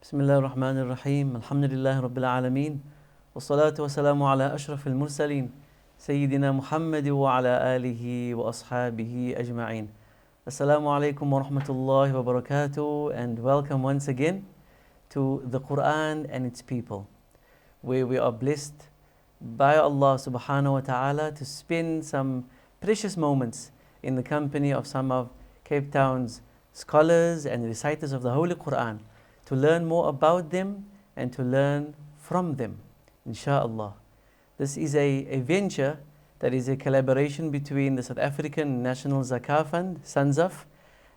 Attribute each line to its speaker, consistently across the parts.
Speaker 1: بسم الله الرحمن الرحيم الحمد لله رب العالمين والصلاة والسلام على أشرف المرسلين سيدنا محمد وعلى آله وأصحابه أجمعين. Assalamu alaikum wa rahmatullahi wa barakatuh, and welcome once again to the Quran and its people, where we are blessed by Allah subhanahu wa ta'ala to spend some precious moments in the company of some of Cape Town's scholars and reciters of the Holy Quran, to learn more about them and to learn from them, insha'Allah. This is a venture that is a collaboration between the South African National Zakah Fund, SANZAF,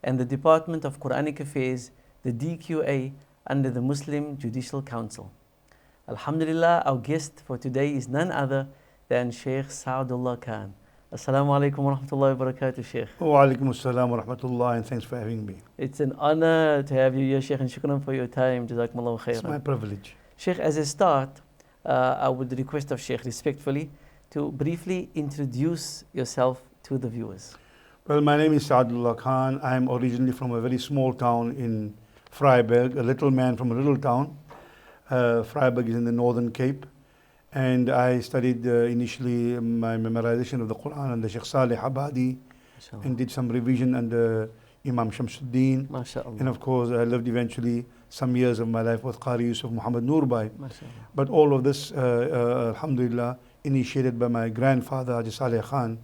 Speaker 1: and the Department of Quranic Affairs, the DQA, under the Muslim Judicial Council. Alhamdulillah, our guest for today is none other than Sheikh Sadullah Khan. Assalamu alaikum wa rahmatullahi wa barakatuh, Sheikh.
Speaker 2: Wa alaikum assalam wa rahmatullah, and thanks for having me.
Speaker 1: It's an honor to have you here, Sheikh, and shukran for your time. Jazakumullahu khairan.
Speaker 2: It's my privilege.
Speaker 1: Sheikh, as a start, I would request of Sheikh respectfully to briefly introduce yourself to the viewers.
Speaker 2: Well, my name is Sadullah Khan. I am originally from a very small town in Vryburg, a little man from a little town. Vryburg is in the Northern Cape. And I studied initially my memorization of the Quran under Sheikh Saleh Abadi, and did some revision under Imam Shamsuddin.
Speaker 1: MashaAllah.
Speaker 2: And of course, I lived eventually some years of my life with Qari Yusuf Muhammad Nurbhai. But all of this, alhamdulillah, initiated by my grandfather, Haji Saleh Khan.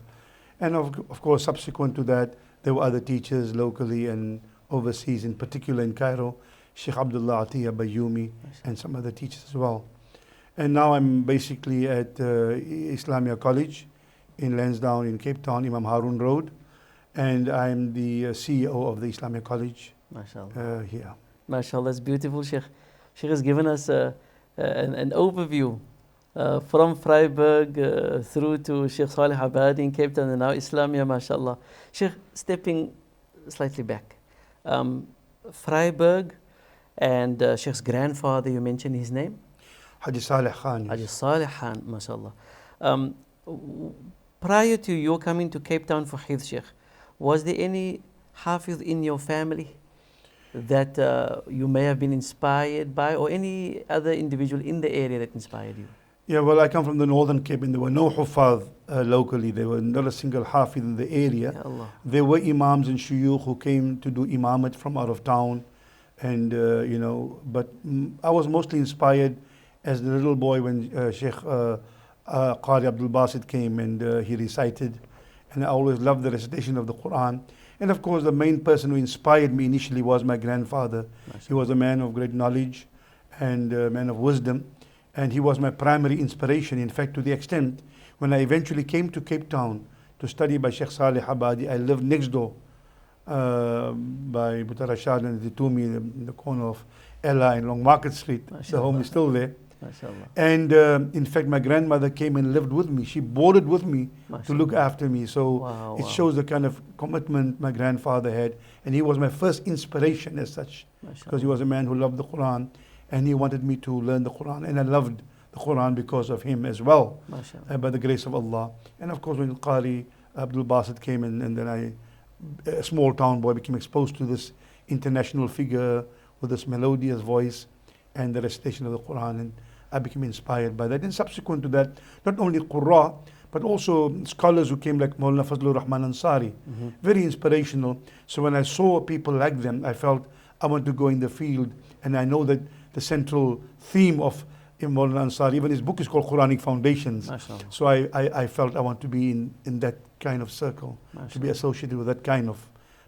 Speaker 2: And of course, subsequent to that, there were other teachers locally and overseas, in particular in Cairo, Sheikh Abdullah Atiyah Bayoumi, and some other teachers as well. And now I'm basically at Islamia College in Lansdowne in Cape Town, Imam Harun Road. And I'm the CEO of the Islamia College here.
Speaker 1: MashaAllah, that's beautiful, Sheikh. Sheikh has given us an overview from Vryburg through to Sheikh Saleh Abadi in Cape Town and now Islamia, MashaAllah. Sheikh, stepping slightly back, Vryburg and Sheikh's grandfather, you mentioned his name?
Speaker 2: Haji Saleh Khan. Yes.
Speaker 1: Haji Saleh Khan, MashaAllah. Prior to your coming to Cape Town for Hifz, Sheikh, was there any Hafiz in your family that you may have been inspired by, or any other individual in the area that inspired you?
Speaker 2: Yeah, well, I come from the Northern Cape, and there were no Huffaz locally. There were not a single Hafiz in the area. There were Imams and Shuyukh who came to do Imamat from out of town. And, but I was mostly inspired as the little boy when Sheikh Qari Abdul Basit came and he recited. And I always loved the recitation of the Quran. And of course, the main person who inspired me initially was my grandfather. He was a man of great knowledge and a man of wisdom. And he was my primary inspiration. In fact, to the extent, when I eventually came to Cape Town to study by Sheikh Saleh Abadi, I lived next door by Butarashad and the Tumi in the corner of Ella in Long Market Street. The home is still there. And in fact, my grandmother came and lived with me. She boarded with me to look after me. So it shows the kind of commitment my grandfather had. And he was my first inspiration as such, because he was a man who loved the Quran and he wanted me to learn the Quran. And I loved the Quran because of him as well, by the grace of Allah. And of course, when Qari Abdul Basit came and then a small town boy, became exposed to this international figure with this melodious voice and the recitation of the Quran, and I became inspired by that. And subsequent to that, not only Qurra, but also scholars who came like Maulana Fazlur Rahman Ansari, very inspirational. So when I saw people like them, I felt I want to go in the field. And I know that the central theme of Maulana Ansari, even his book is called Quranic Foundations. So I felt I want to be in that kind of circle, to be associated with that kind of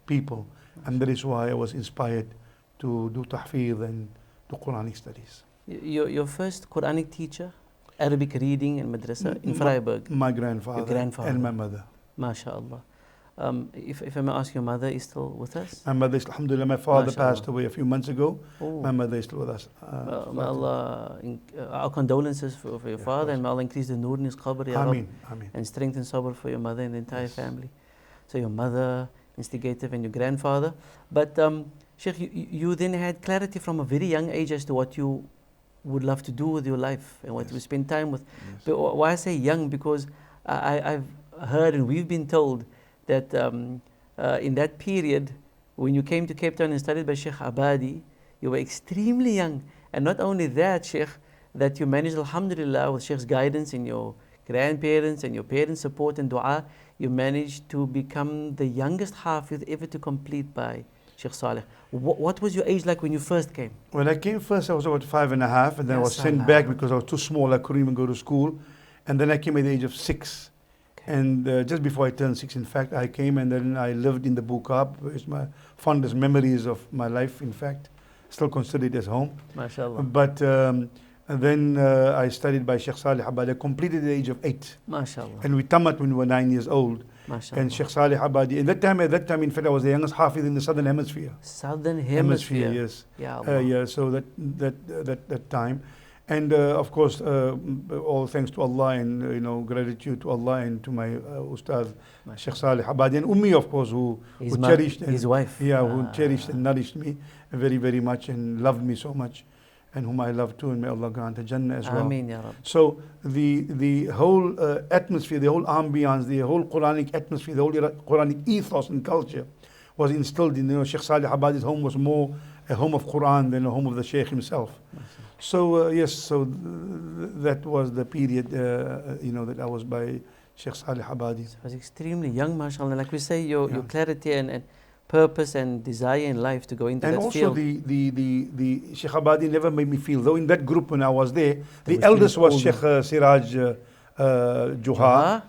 Speaker 2: people. And that is why I was inspired to do tahfidh and do Quranic studies.
Speaker 1: Your first Quranic teacher, Arabic reading and madrasa in Vryburg?
Speaker 2: My grandfather,
Speaker 1: your grandfather
Speaker 2: and my mother.
Speaker 1: MashaAllah. If I may ask, your mother is still with us?
Speaker 2: My mother is, alhamdulillah, my father passed away a few months ago. My mother is still with us.
Speaker 1: May Allah, our condolences for your father, and may Allah increase the nur in his qabr, ya Rabb, and strengthen sabr for your mother and the entire family. So your mother, instigative, and your grandfather. But Sheikh, you then had clarity from a very young age as to what you would love to do with your life and what you spend time with. But why I say young, because I've heard and we've been told that in that period, when you came to Cape Town and studied by Sheikh Abadi, You were extremely young. And not only that, Sheikh, that you managed, alhamdulillah, with Sheikh's guidance and your grandparents and your parents' support and dua, you managed to become the youngest Hafiz ever to complete by Sheikh Saleh. What was your age like when you first came?
Speaker 2: When I came first, I was about 5.5, and then I was sent back because I was too small. I couldn't even go to school. And then I came at the age of 6. Okay. And just before I turned 6, in fact, I came and then I lived in the Bukab. It's my fondest memories of my life, in fact. Still consider it as home.
Speaker 1: MashaAllah.
Speaker 2: But then I studied by Sheikh Saleh Abadi. I completed at the age of 8.
Speaker 1: MashaAllah.
Speaker 2: And we tamat when we were 9 years old. And Sheikh Saleh Abadi. At that time, in fact, I was the youngest Hafiz in the Southern Hemisphere.
Speaker 1: Southern Hemisphere,
Speaker 2: yes.
Speaker 1: Yeah,
Speaker 2: so that time. And of course, all thanks to Allah and gratitude to Allah and to my Ustad Sheikh Saleh Abadi and Ummi, of course, who cherished
Speaker 1: his wife.
Speaker 2: Yeah, who cherished and nourished me very, very much and loved me so much, and whom I love too, and may Allah grant a Jannah as well.
Speaker 1: Ameen, Ya Rabbi.
Speaker 2: So the whole atmosphere, the whole ambience, the whole Quranic atmosphere, the whole Quranic ethos and culture was instilled in Sheikh Saleh Abadi's home. Was more a home of Quran than a home of the Sheikh himself. So yes, so that was the period that I was by Sheikh Saleh Abadi.
Speaker 1: It was extremely young, mashallah. Like we say, your clarity and purpose and desire in life to go into that field.
Speaker 2: And also the Sheikh Abadi never made me feel, though in that group when I was there, the eldest was Sheikh Siraj Juha.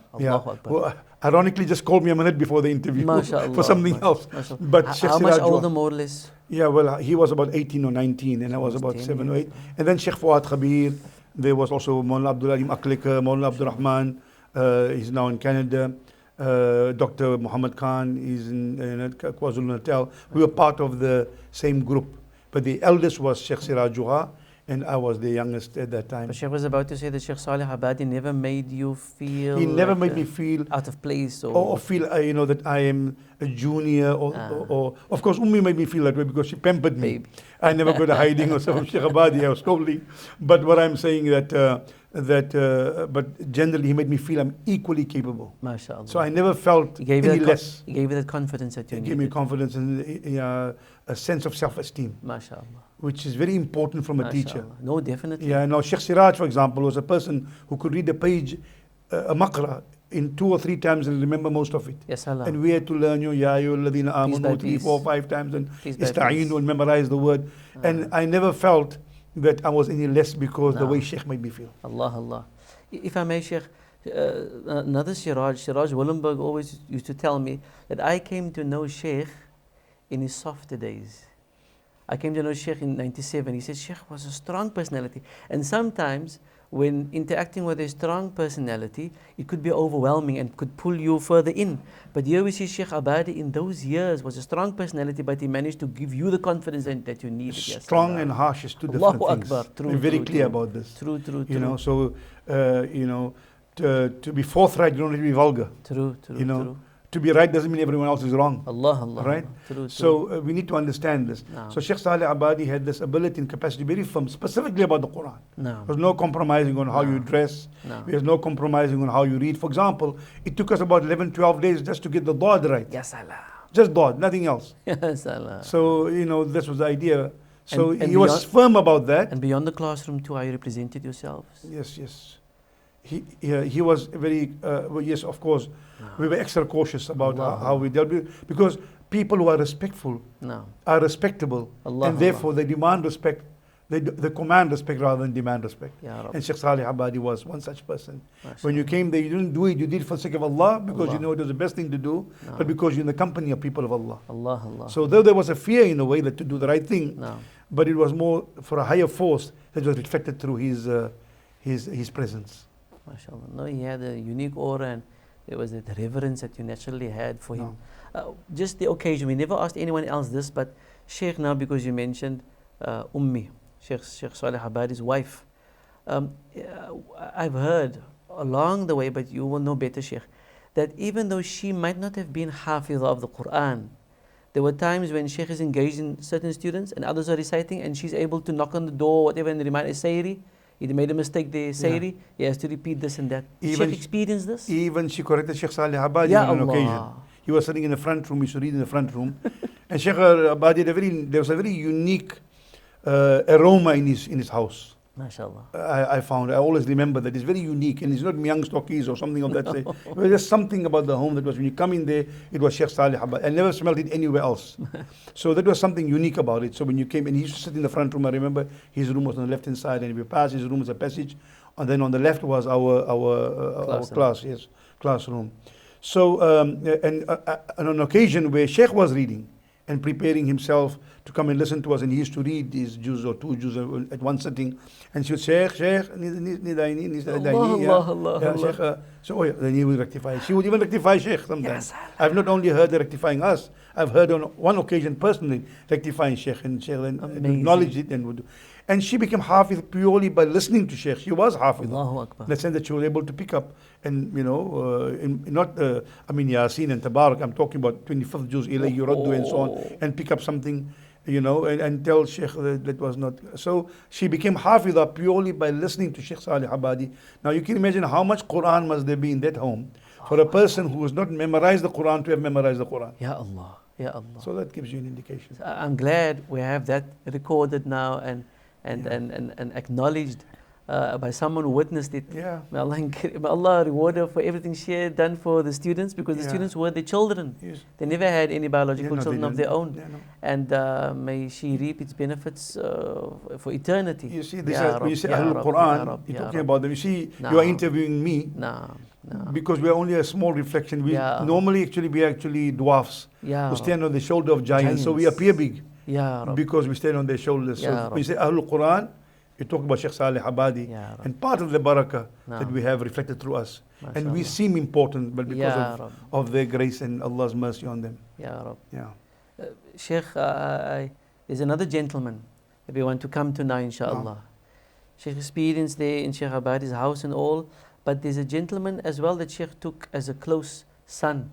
Speaker 2: Who ironically just called me a minute before the interview for something else. But
Speaker 1: how much older, more or less?
Speaker 2: Yeah, well, he was about 18 or 19 and I was about 7 or 8. And then Sheikh Fuad Khabir, there was also Mawlana Abdul Alim Aklika, Mawlana Abdul Rahman, he's now in Canada. Dr. Muhammad Khan is in KwaZulu-Natal. We were part of the same group. But the eldest was Sheikh Siraj Juha, and I was the youngest at that time.
Speaker 1: But Sheikh was about to say that Sheikh Saleh Abadi never made you feel...
Speaker 2: He never made me feel...
Speaker 1: out of place
Speaker 2: or feel, that I am a junior or... Of course, Ummi made me feel that way because she pampered me.
Speaker 1: Baby.
Speaker 2: I never got a hiding or something from Sheikh Abadi. I was totally... But what I'm saying but generally he made me feel I'm equally capable.
Speaker 1: MashaAllah.
Speaker 2: So I never felt any less.
Speaker 1: He gave you that confidence that you needed.
Speaker 2: He gave me confidence and a sense of self-esteem.
Speaker 1: MashaAllah.
Speaker 2: Which is very important from a teacher.
Speaker 1: No, definitely.
Speaker 2: Yeah, now Sheikh Siraj, for example, was a person who could read a page, a maqra, in 2 or 3 times and remember most of it.
Speaker 1: Yes, Allah.
Speaker 2: And we had to learn Ya ayyuhalladhina amanu 3, 4, 5 times and ista'eenu and memorize the word. And I never felt that I was any less because the way Sheikh made me feel.
Speaker 1: Allah. If I may, Sheikh, another Siraj Willenberg always used to tell me that I came to know Sheikh in his softer days. I came to know Sheikh in 97. He said Sheikh was a strong personality. And sometimes when interacting with a strong personality, it could be overwhelming and could pull you further in. But here we see Sheikh Abadi in those years was a strong personality, but he managed to give you the confidence that you needed.
Speaker 2: Strong and harsh is 2 different things.
Speaker 1: Akbar. True,
Speaker 2: I'm very clear about this.
Speaker 1: True.
Speaker 2: So, to be forthright, you don't need to be vulgar.
Speaker 1: True.
Speaker 2: To be right doesn't mean everyone else is wrong.
Speaker 1: Allah.
Speaker 2: Right?
Speaker 1: True.
Speaker 2: So we need to understand this. No. So Sheikh Saleh Abadi had this ability and capacity very firm, specifically about the Quran.
Speaker 1: No.
Speaker 2: There's no compromising on how you dress.
Speaker 1: No.
Speaker 2: There's no compromising on how you read. For example, it took us about 11, 12 days just to get the dad right.
Speaker 1: Yes, Allah.
Speaker 2: Just dad, nothing else.
Speaker 1: Yes, Allah.
Speaker 2: So, this was the idea. So he was firm about that.
Speaker 1: And beyond the classroom too, how you represented yourselves.
Speaker 2: Yes. He was very, yes, of course. We were extra cautious about how we dealt with it, because people who are respectful are respectable, and therefore they demand respect. They command respect rather than demand respect. And Sheikh Saleh Abadi was one such person. When you came there, you didn't do it. You did it for the sake of Allah because you know it was the best thing to do, but because you're in the company of people of Allah. So though there was a fear in a way that to do the right thing, but it was more for a higher force that was reflected through his presence.
Speaker 1: MashaAllah. No, he had a unique aura, and there was that reverence that you naturally had for him. Just the occasion, we never asked anyone else this, but Sheikh, now because you mentioned Ummi, Sheikh Saleh Abadi's wife, I've heard along the way, but you will know better, Sheikh, that even though she might not have been Hafiz of the Quran, there were times when Sheikh is engaged in certain students and others are reciting, and she's able to knock on the door, whatever, and remind a Sayri. He made a mistake there, Sayri. He has to repeat this and that. Sheikh experienced this?
Speaker 2: Even she corrected Sheikh Saleh Abadi on an occasion. He was sitting in the front room, he used to read in the front room. And Sheikh Abadi, there was a very unique aroma in his house.
Speaker 1: MashaAllah.
Speaker 2: I always remember that it's very unique, and it's not Myang Stockies or something of that say. It was just something about the home that was, when you come in there, it was Sheikh Salih Abadi. I never smelled it anywhere else. So that was something unique about it. So when you came, and he used to sit in the front room, I remember his room was on the left hand side, and if you pass his room was a passage, and then on the left was our classroom. So and on an occasion where Sheikh was reading and preparing himself to come and listen to us, and he used to read these juz or two juz at one sitting, and she would say, Sheikh, then he would rectify. She would even rectify Sheikh sometimes. I've not only heard her rectifying us, I've heard on one occasion personally rectifying Sheikh, and Sheikh acknowledged it and would do. And she became Hafiz purely by listening to Sheikh. She was Hafiz. In the sense that she was able to pick up, and not Yasin and Tabarak, I'm talking about 25th juz, Ilayhi Yuraddu and so on, and pick up something, and tell Sheikh that was not. So she became Hafidah purely by listening to Sheikh Salih Abadi. Now you can imagine how much Quran must there be in that home for a person who has not memorized the Quran to have memorized the Quran.
Speaker 1: Ya Allah, Ya Allah.
Speaker 2: So that gives you an indication.
Speaker 1: I'm glad we have that recorded now and acknowledged by someone who witnessed it.
Speaker 2: Yeah.
Speaker 1: May Allah reward her for everything she had done for the students, because the students were their children.
Speaker 2: Yes.
Speaker 1: They never had any biological children of their own.
Speaker 2: Yeah, no.
Speaker 1: And may she reap its benefits for eternity.
Speaker 2: You see, when you say Ahlul Quran, you're talking about them. You see, you are interviewing me.
Speaker 1: No.
Speaker 2: Because we are only a small reflection. We normally we are actually dwarfs who stand on the shoulder of giants. So we appear big because we stand on their shoulders. So when you say Ahlul Quran, you talk about Sheikh Salih Abadi, and part of the barakah that we have reflected through us. And we seem important, but because of their grace and Allah's mercy on them.
Speaker 1: Ya Rab.
Speaker 2: Yeah.
Speaker 1: Sheikh, there's another gentleman that we want to come to now, inshallah. Sheikh experienced there in Sheikh Abadi's house and all, but there's a gentleman as well that Sheikh took as a close son,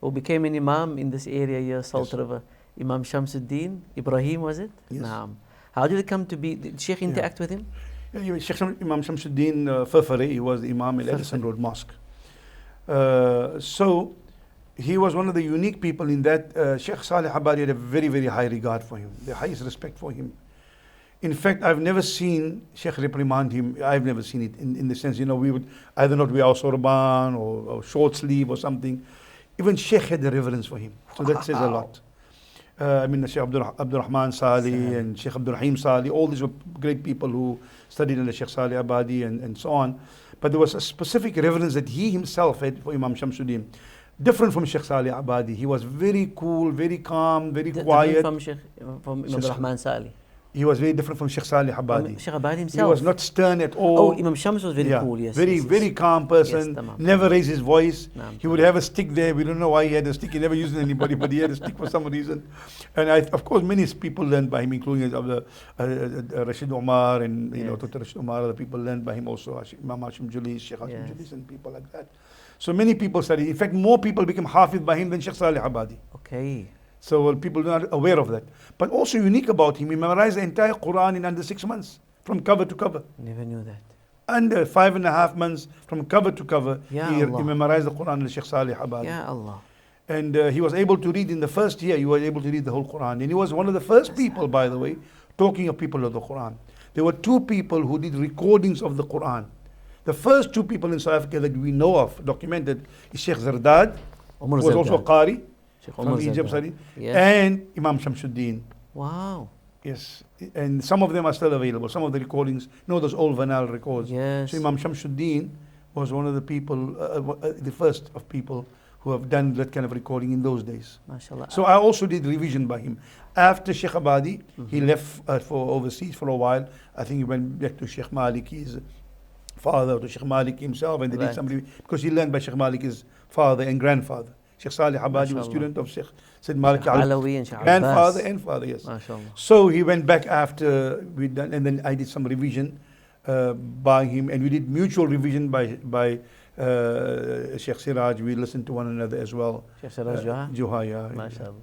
Speaker 1: who became an imam in this area here, Salt River. Imam Shamsuddin Ibrahim, was it?
Speaker 2: Yes.
Speaker 1: Naam. How did it come to be? Did Sheikh interact with him?
Speaker 2: Yeah, Sheikh Imam Shamsuddin Fafari, he was the Imam at Edison Road Mosque. So he was one of the unique people in that Sheikh Salih Abadi had a very, very high regard for him, the highest respect for him. In fact, I've never seen Sheikh reprimand him. I've never seen it in the sense, we would either not wear our sorban or short sleeve or something. Even Sheikh had the reverence for him. So that says a lot. Sheikh Abdul Rahman Salih and Sheikh Abdul Rahim Salih, all these were great people who studied under Sheikh Salih Abadi and so on. But there was a specific reverence that he himself had for Imam Shamsuddin. Different from Sheikh Salih Abadi. He was very cool, very calm, very quiet.
Speaker 1: From Imam Abdul Rahman Salih.
Speaker 2: He was very different from Sheikh Salih Abadi.
Speaker 1: Sheikh Abadi himself.
Speaker 2: He was not stern at all.
Speaker 1: Oh, Imam Shams was very cool, yes.
Speaker 2: Very calm person.
Speaker 1: Yes,
Speaker 2: never raised his voice. He would have a stick there. We don't know why he had a stick. He never used anybody, but he had a stick for some reason. And of course, many people learned by him, including Rashid Omar and Dr. Rashid Omar. Other people learned by him also. Imam Hashim Julis, Sheikh Hashim Julis, and people like that. So many people studied. In fact, more people became Hafiz by him than Sheikh Salih Abadi.
Speaker 1: Okay.
Speaker 2: So people are not aware of that. But also unique about him, he memorized the entire Quran in under 6 months, from cover to cover.
Speaker 1: Never knew that.
Speaker 2: Under 5.5 months, from cover to cover, he memorized the Quran in Sheikh Salih Abadi.
Speaker 1: Ya Allah.
Speaker 2: And he was able to read in the first year, he was able to read the whole Quran. And he was one of the first people, by the way, talking of people of the Quran. There were 2 people who did recordings of the Quran. The first 2 people in South Africa that we know of, documented, is Sheikh Zardad, who was also a Qari from Egypt, and Imam Shamsuddin.
Speaker 1: Wow.
Speaker 2: Yes, and some of them are still available. Some of the recordings, those old vinyl records.
Speaker 1: Yes.
Speaker 2: So Imam Shamsuddin was one of the people, the first of people who have done that kind of recording in those days.
Speaker 1: MashaAllah.
Speaker 2: So I also did revision by him. After Sheikh Abadi, he left for overseas for a while. I think he went back to Sheikh Maliki's father, to Sheikh Malik himself, and they did some because he learned by Sheikh Malik's father and grandfather. Sheikh Salih Abadi was a student of Sheikh Said Malik
Speaker 1: Alawi and Sheikh
Speaker 2: grandfather and father, yes.
Speaker 1: MashaAllah.
Speaker 2: So he went back after we done, and then I did some revision by him, and we did mutual revision by Sheikh Siraj. We listened to one another as well.
Speaker 1: Sheikh Siraj
Speaker 2: Juha, yeah.
Speaker 1: MashaAllah.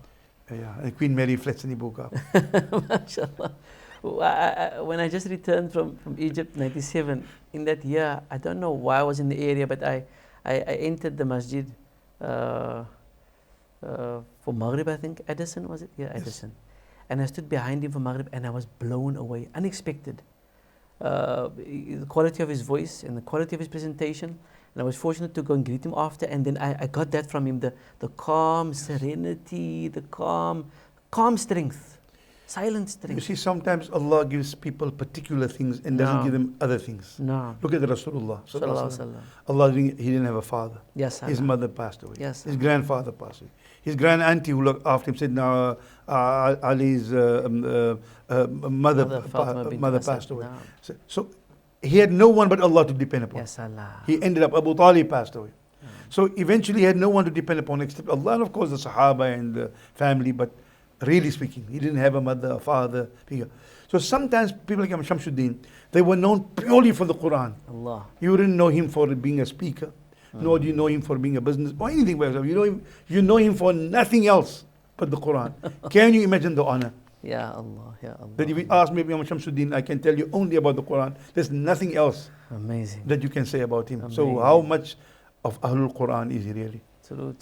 Speaker 2: Yeah, and Queen Mary flats in the book up.
Speaker 1: MashaAllah. When I just returned from Egypt, 97, in that year, I don't know why I was in the area, but I entered the masjid for Maghrib, I think. Edison, was it? Yeah, Edison. and I stood behind him for Maghrib, and I was blown away, unexpected. The quality of his voice and the quality of his presentation. And I was fortunate to go and greet him after, and then I got that from him, the calm serenity, the calm strength, silent strength.
Speaker 2: You see, sometimes Allah gives people particular things and doesn't give them other things.
Speaker 1: No.
Speaker 2: Look at Rasulullah.
Speaker 1: Sallallahu
Speaker 2: Allah, he didn't have a father.
Speaker 1: Yes,
Speaker 2: his mother passed away.
Speaker 1: Yes,
Speaker 2: his grandfather passed away. His grand auntie who looked after him said, "Now Ali's mother passed away."
Speaker 1: No.
Speaker 2: So he had no one but Allah to depend upon.
Speaker 1: Yes, Allah.
Speaker 2: He ended up, Abu Talib passed away. So eventually he had no one to depend upon except Allah, and of course the Sahaba and the family, but really speaking, he didn't have a mother, a father, figure. So sometimes people like Imam Shamsuddin, they were known purely for the Quran.
Speaker 1: Allah.
Speaker 2: You didn't know him for being a speaker, nor do you know him for being a business or anything. You know him for nothing else but the Quran. Can you imagine the honor?
Speaker 1: Ya Allah, Ya Allah.
Speaker 2: That if you ask me, Imam Shamsuddin, I can tell you only about the Quran. There's nothing else
Speaker 1: Amazing.
Speaker 2: that you can say about him.
Speaker 1: Amazing.
Speaker 2: So how much of Ahlul Quran is he really?
Speaker 1: True.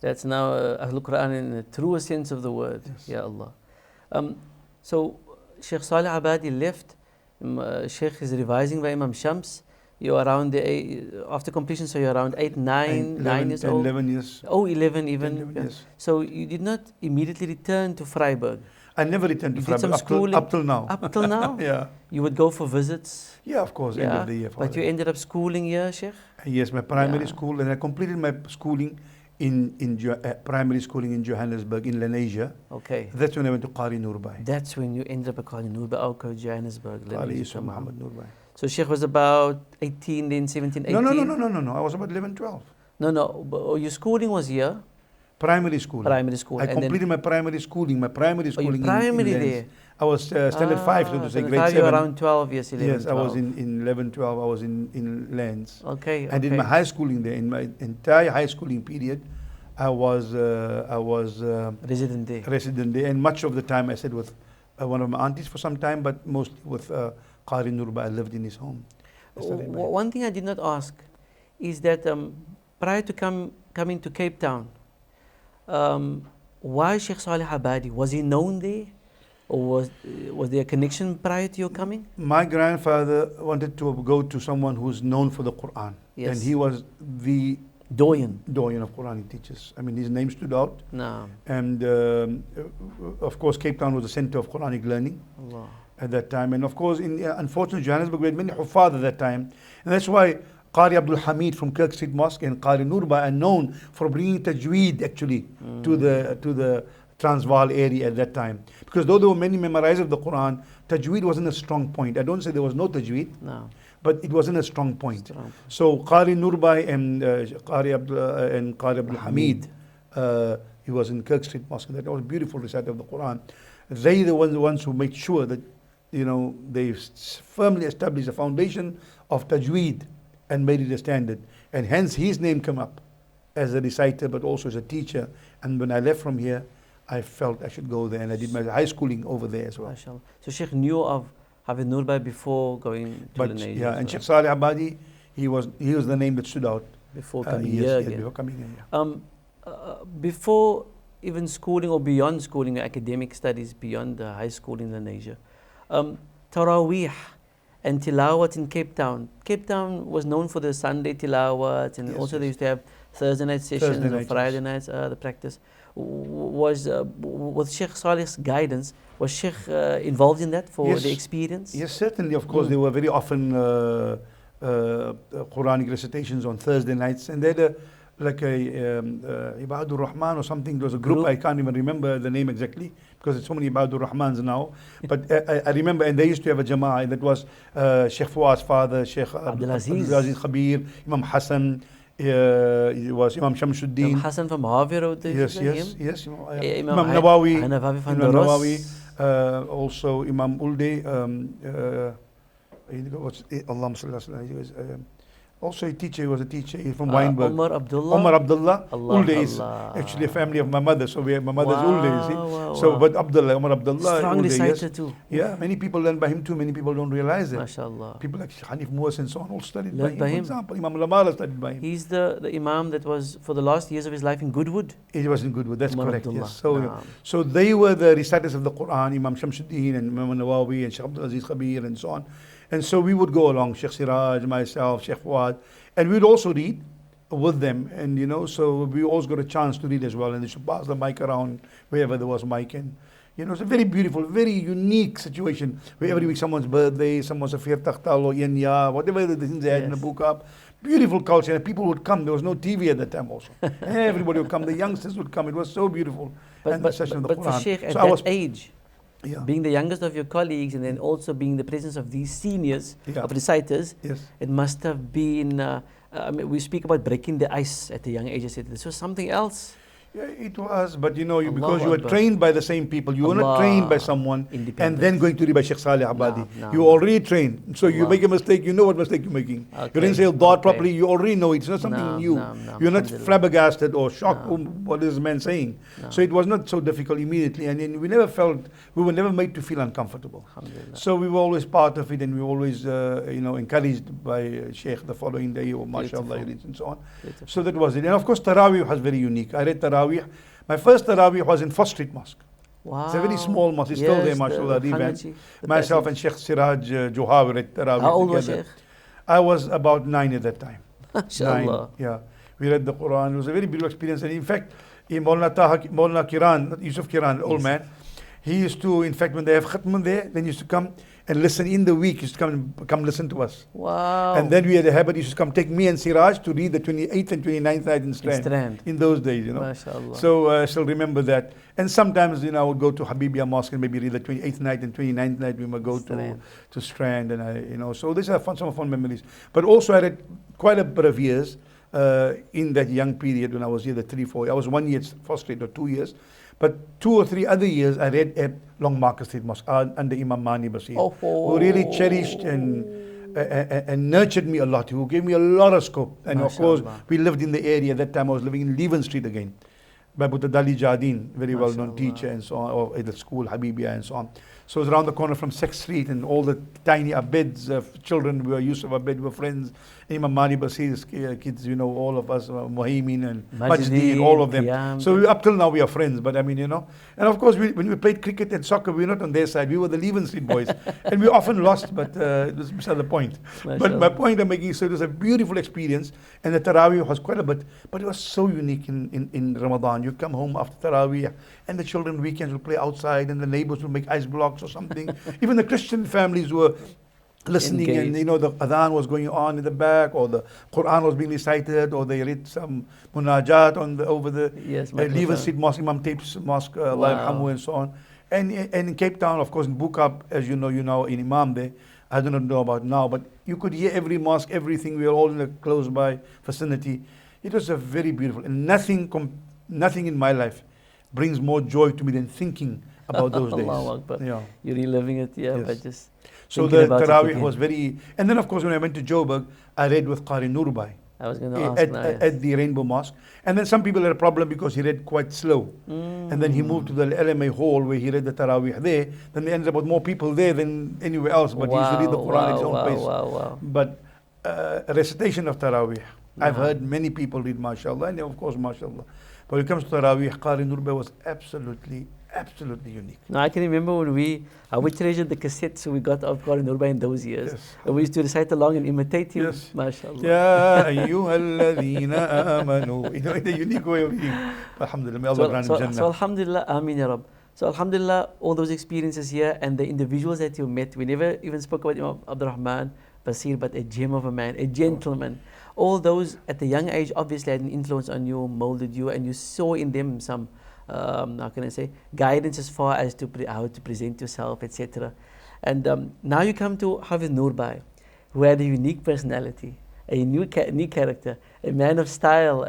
Speaker 1: That's now Ahlul Quran in the truest sense of the word.
Speaker 2: Yes.
Speaker 1: Ya Allah. So Sheikh Salih Abadi left. Sheikh is revising by Imam Shams. You're around after completion, so you're around 9 years old.
Speaker 2: 11 years.
Speaker 1: Oh, 11 even.
Speaker 2: 11 years.
Speaker 1: So you did not immediately return to Freiburg.
Speaker 2: I never returned to
Speaker 1: You did some
Speaker 2: Freiburg up till now.
Speaker 1: Up till now?
Speaker 2: Yeah.
Speaker 1: You would go for visits?
Speaker 2: Yeah, of course, end of the year.
Speaker 1: But you ended up schooling here, Sheikh?
Speaker 2: Yes, my primary school, and I completed my schooling primary schooling in Johannesburg, in Lenasia.
Speaker 1: Okay.
Speaker 2: That's when I went to Qari Nurbai.
Speaker 1: That's when you ended up at Qari Nurbai, Johannesburg.
Speaker 2: Qari Yusuf Muhammad Nurbai.
Speaker 1: So Sheikh was about 18, then 17, 18?
Speaker 2: No. I was about 11, 12.
Speaker 1: No. Your schooling was here?
Speaker 2: Primary school.
Speaker 1: Primary school.
Speaker 2: I completed my primary schooling. My primary schooling
Speaker 1: primary
Speaker 2: in
Speaker 1: there?
Speaker 2: I was standard 5, so to say, grade 7.
Speaker 1: You were around 12 years, 11,
Speaker 2: Yes,
Speaker 1: 12.
Speaker 2: I was in 11, 12. I was in Lens.
Speaker 1: Okay.
Speaker 2: I did my high schooling there. In my entire high schooling period, I was
Speaker 1: resident there.
Speaker 2: And much of the time I stayed with one of my aunties for some time, but mostly with Qari Nurba. I lived in his home.
Speaker 1: One thing I did not ask is that prior to coming to Cape Town, why Sheikh Salih Abadi? Was he known there? Or was there a connection prior to your coming?
Speaker 2: My grandfather wanted to go to someone who's known for the Quran.
Speaker 1: Yes.
Speaker 2: And he was the
Speaker 1: Doyen
Speaker 2: of Quranic teachers. I mean, his name stood out.
Speaker 1: No.
Speaker 2: And of course, Cape Town was the center of Quranic learning
Speaker 1: Allah.
Speaker 2: At that time. And of course, in unfortunately, Johannesburg, we had many Huffaz at that time. And that's why Qari Abdul Hamid from Kirk Street Mosque and Qari Nurba are known for bringing tajweed actually to the Transvaal area at that time. Because though there were many memorizers of the Quran, tajweed wasn't a strong point. I don't say there was no tajweed.
Speaker 1: No.
Speaker 2: But it wasn't a strong point. So Qari Nurbai and Qari Abdul Hamid, he was in Kirk Street Mosque. That was a beautiful recital of the Quran. They the ones who made sure that they firmly established a foundation of tajweed and made it a standard. And hence his name came up as a reciter, but also as a teacher. And when I left from here, I felt I should go there, and I did my high schooling over there as well.
Speaker 1: MashaAllah. So Sheikh knew of Hafid Nurbai before going to Lenasia.
Speaker 2: Yeah, and Sheikh Salih Abadi, he was the name that stood out
Speaker 1: before coming here.
Speaker 2: Before coming here.
Speaker 1: Before even schooling or beyond schooling, academic studies beyond the high school in Lenasia, Taraweeh and Tilawat in Cape Town. Cape Town was known for the Sunday Tilawat, and also they used to have Thursday night sessions and Friday nights, the practice. Was with Sheikh Salih's guidance, was Sheikh involved in that for the experience? Yes,
Speaker 2: certainly. Of course, there were very often Quranic recitations on Thursday nights, and they had Ibadur Rahman or something. There was a group. I can't even remember the name exactly because there's so many Ibadur Rahmans now. But I remember, and they used to have a jama'ah, and that was Sheikh Fuad's father, Sheikh Abdulaziz Khabir, Imam Hassan. It was Imam Shamsuddin.
Speaker 1: Imam Hassan from Havir.
Speaker 2: Yes.
Speaker 1: Imam
Speaker 2: Nawawi. Also Imam Ulde. Also a teacher, he was a teacher from Weinberg.
Speaker 1: Omar Abdullah?
Speaker 2: Omar Abdullah,
Speaker 1: Allah,
Speaker 2: old days.
Speaker 1: Allah.
Speaker 2: Actually a family of my mother, so we have my mother's old days. See?
Speaker 1: Wow,
Speaker 2: So,
Speaker 1: wow.
Speaker 2: but Abdullah, Omar Abdullah,
Speaker 1: Strong
Speaker 2: old days.
Speaker 1: reciter too.
Speaker 2: Yeah, many people learn by him too, many people don't realize it.
Speaker 1: MashaAllah.
Speaker 2: People like Hanif Moas and so on all studied
Speaker 1: Learned
Speaker 2: by
Speaker 1: by
Speaker 2: him.
Speaker 1: him.
Speaker 2: For example, Imam Lamala studied by him.
Speaker 1: He's the Imam that was for the last years of his life in Goodwood.
Speaker 2: He was in Goodwood, that's
Speaker 1: Umar
Speaker 2: correct.
Speaker 1: Abdullah.
Speaker 2: Yes. So,
Speaker 1: Naam.
Speaker 2: so they were the reciters of the Quran, Imam Shamsuddin and Imam Nawawi and Sheikh Abdul Aziz Khabir and so on. And so we would go along, Sheikh Siraj, myself, Sheikh Fuad, and we'd also read with them. And you know, so we always got a chance to read as well. And they should pass the mic around wherever there was mic. And you know, it's a very beautiful, very unique situation where every week someone's birthday, someone's a Fir Takhtal or Yenya, whatever the things they had in the book up. Beautiful culture, and people would come. There was no TV at that time also. Everybody would come, the youngsters would come. It was so beautiful. And the session of the Quran.
Speaker 1: For Sheikh, at
Speaker 2: So
Speaker 1: that age,
Speaker 2: yeah.
Speaker 1: being the youngest of your colleagues and then also being the presence of these seniors
Speaker 2: Yeah.
Speaker 1: of reciters,
Speaker 2: Yes.
Speaker 1: it must have been, I mean, we speak about breaking the ice at a young age. This was something else.
Speaker 2: Yeah, it was, but you know,
Speaker 1: Allahu
Speaker 2: because you were
Speaker 1: Akbar.
Speaker 2: trained by the same people, you were not
Speaker 1: Allah.
Speaker 2: trained by someone and
Speaker 1: Independent.
Speaker 2: then going to read by Sheikh Saleh Abadi.
Speaker 1: No,
Speaker 2: You were already trained. So you
Speaker 1: Allah.
Speaker 2: make a mistake, you know what mistake you're making.
Speaker 1: Okay.
Speaker 2: You didn't say a dot
Speaker 1: Okay.
Speaker 2: properly, you already know it. It's not something
Speaker 1: No,
Speaker 2: new.
Speaker 1: no, no,
Speaker 2: You're not
Speaker 1: alhamdulillah.
Speaker 2: flabbergasted or shocked,
Speaker 1: No.
Speaker 2: oh, what is this man saying?
Speaker 1: No.
Speaker 2: So it was not so difficult immediately. And then we never felt, we were never made to feel uncomfortable.
Speaker 1: Alhamdulillah.
Speaker 2: So we were always part of it, and we were always, you know, encouraged by Sheikh the following day, or mashallah,
Speaker 1: Beautiful.
Speaker 2: and so on.
Speaker 1: Beautiful.
Speaker 2: So that was it. And of course, Taraweeh was very unique. I read Taraweeh. My first Taraweeh was in First Street Mosque.
Speaker 1: Wow.
Speaker 2: It's a very small mosque. It's still there,
Speaker 1: Yes,
Speaker 2: mashallah,
Speaker 1: the
Speaker 2: revamped.
Speaker 1: Khanji, the
Speaker 2: Myself
Speaker 1: passage.
Speaker 2: and Sheikh Siraj Johar read Taraweeh
Speaker 1: How old was
Speaker 2: together.
Speaker 1: Sheikh?
Speaker 2: I was about 9 at that time. 9,
Speaker 1: MashaAllah.
Speaker 2: yeah. We read the Quran. It was a very beautiful experience. And in fact, Maulana Kiran, Yusuf Kiran, old
Speaker 1: Yes.
Speaker 2: man, he used to, in fact, when they have khatman there, then he used to come and listen in the week. He used to come listen to us.
Speaker 1: Wow.
Speaker 2: And then we had a habit, he used to come take me and Siraj to read the 28th and 29th night in Strand. In those days, you know.
Speaker 1: MashaAllah.
Speaker 2: So I still remember that. And sometimes, you know, I would go to Habibia Mosque and maybe read the 28th night and 29th night. We would go to Strand, and I, you know. So these are some fun memories. But also I read quite a bit of years in that young period when I was here, the 3-4. I was 1 year First Street or 2 years. But 2 or 3 other years I read at Long Market Street Mosque under Imam Mani Basir, who really cherished and nurtured me a lot, who gave me a lot of scope. And of course, we lived in the area. At that time I was living in Leven Street again, by Buddha Dali Jardine, very well-known teacher and so on, or at the school, Habibia and so on. So it was around the corner from 6th Street, and all the tiny abeds of children, we were Yusuf Abed, were friends. Imam Mani Basir's kids, you know, all of us, Muhaymin and Majdi, all of them. So up till now we are friends, but I mean, you know. And of course, when we played cricket and soccer, we were not on their side. We were the Leven Street boys. And we often lost, but it was beside the point. But my point I'm making, so it was a beautiful experience. And the Taraweeh was quite a bit, but it was so unique in Ramadan. You come home after Taraweeh, and the children weekends will play outside, and the neighbors will make ice blocks or something. Even the Christian families were listening, and you know, the adhan was going on in the back, or the Quran was being recited, or they read some munajat over the Leven Street Mosque, Imam Tape's Mosque, Allah Yarhamu, and so on. And in Cape Town, of course, in Bukab, as you know in Imam there, I do not know about now, but you could hear every mosque, everything. We were all in a close by vicinity. It was a very beautiful, and nothing in my life brings more joy to me than thinking about those days.
Speaker 1: Yeah. You're reliving it, but just.
Speaker 2: So the Taraweeh was very, and then of course when I went to Joburg, I read with Qari Nurbai.
Speaker 1: I was going to ask
Speaker 2: at the Rainbow Mosque. And then some people had a problem because he read quite slow. And then he moved to the LMA hall where he read the Taraweeh there. Then there ended up with more people there than anywhere else, but he used to read the Quran at his own pace. But recitation of Taraweeh, I've heard many people read mashallah, and of course mashallah. But when it comes to Taraweeh, Qari Nurbai was absolutely unique.
Speaker 1: No, I can remember when we treasured the cassettes we got of Qari Nurbai in those years.
Speaker 2: Yes.
Speaker 1: And we used to recite along and imitate him.
Speaker 2: Yes.
Speaker 1: MashaAllah.
Speaker 2: Ya ayyuhalladhina amanu. You know, in a unique way of reading. Alhamdulillah, may Allah grant him Jannah.
Speaker 1: So Alhamdulillah, Ameen Ya Rab. So Alhamdulillah, all those experiences here and the individuals that you met, we never even spoke about Imam Abdul Rahman Basir, but a gem of a man, a gentleman. All those at the young age obviously had an influence on you, molded you, and you saw in them some how can I say, guidance as far as to how to present yourself, etc. And now you come to Hafiz Nurbai, who had a unique personality. a new character, a man of style,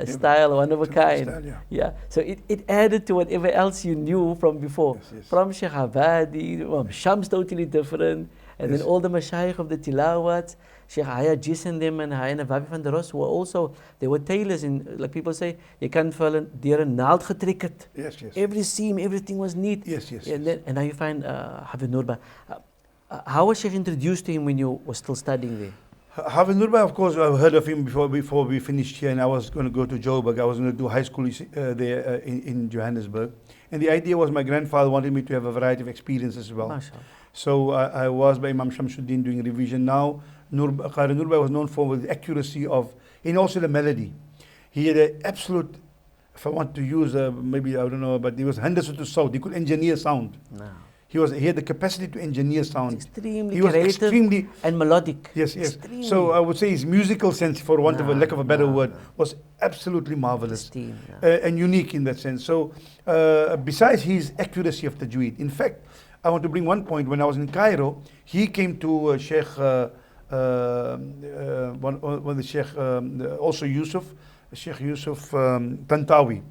Speaker 1: one of a kind.
Speaker 2: Style,
Speaker 1: yeah. So it added to whatever else you knew from before.
Speaker 2: Yes.
Speaker 1: From Sheikh Abadi, Shams totally different, and then all the Mashaykh of the Tilawat, Sheikh Haya Jis and them, and Haya Nawawi van der Ros, who were also, they were tailors in, like people say, you can't fall deur 'n naald getrek het.
Speaker 2: Yes.
Speaker 1: Every seam, everything was neat.
Speaker 2: Yes.
Speaker 1: And now you find Hafiz Nurba. How was Sheikh introduced to him when you were still studying there?
Speaker 2: Hafiz Nurba, of course, I've heard of him before we finished here, and I was going to go to Joburg. I was going to do high school there in Johannesburg. And the idea was my grandfather wanted me to have a variety of experiences as well.
Speaker 1: MashaAllah.
Speaker 2: So I was by Imam Shamsuddin doing revision. Now, Qari Nurba was known for the accuracy of, and also the melody. He had an absolute, if I want to use, maybe, I don't know, but he was Henderson to South. He could engineer sound.
Speaker 1: No.
Speaker 2: He had the capacity to engineer sound.
Speaker 1: Extremely
Speaker 2: he was
Speaker 1: creative
Speaker 2: extremely
Speaker 1: and melodic.
Speaker 2: Yes.
Speaker 1: Extremely.
Speaker 2: So I would say his musical sense, for want of a lack of a better word, was absolutely marvelous and unique in that sense. So besides his accuracy of tajweed, in fact, I want to bring one point. When I was in Cairo, he came to Sheikh, one of the Sheikh, also Sheikh Yusuf Tantawi,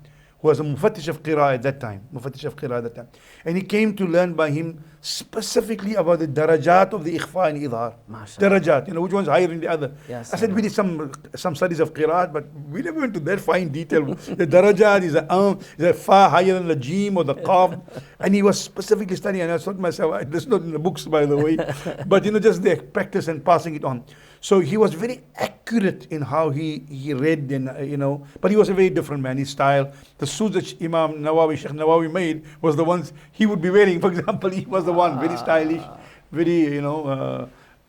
Speaker 2: who was a Mufattish of Qira at that time. And he came to learn by him specifically about the darajat of the ikhfa and idhar. Darajat, which one's higher than the other.
Speaker 1: Yes,
Speaker 2: I said, we did some studies of Qiraat, but we never went to that fine detail. The darajat is a fa higher than the jim or the qaf. And he was specifically studying, and I thought to myself, this is not in the books, by the way, but just the practice and passing it on. So he was very accurate in how he read, and but he was a very different man. His style, the suits that Sheikh Nawawi made was the ones he would be wearing. For example, he was the one, very stylish, very,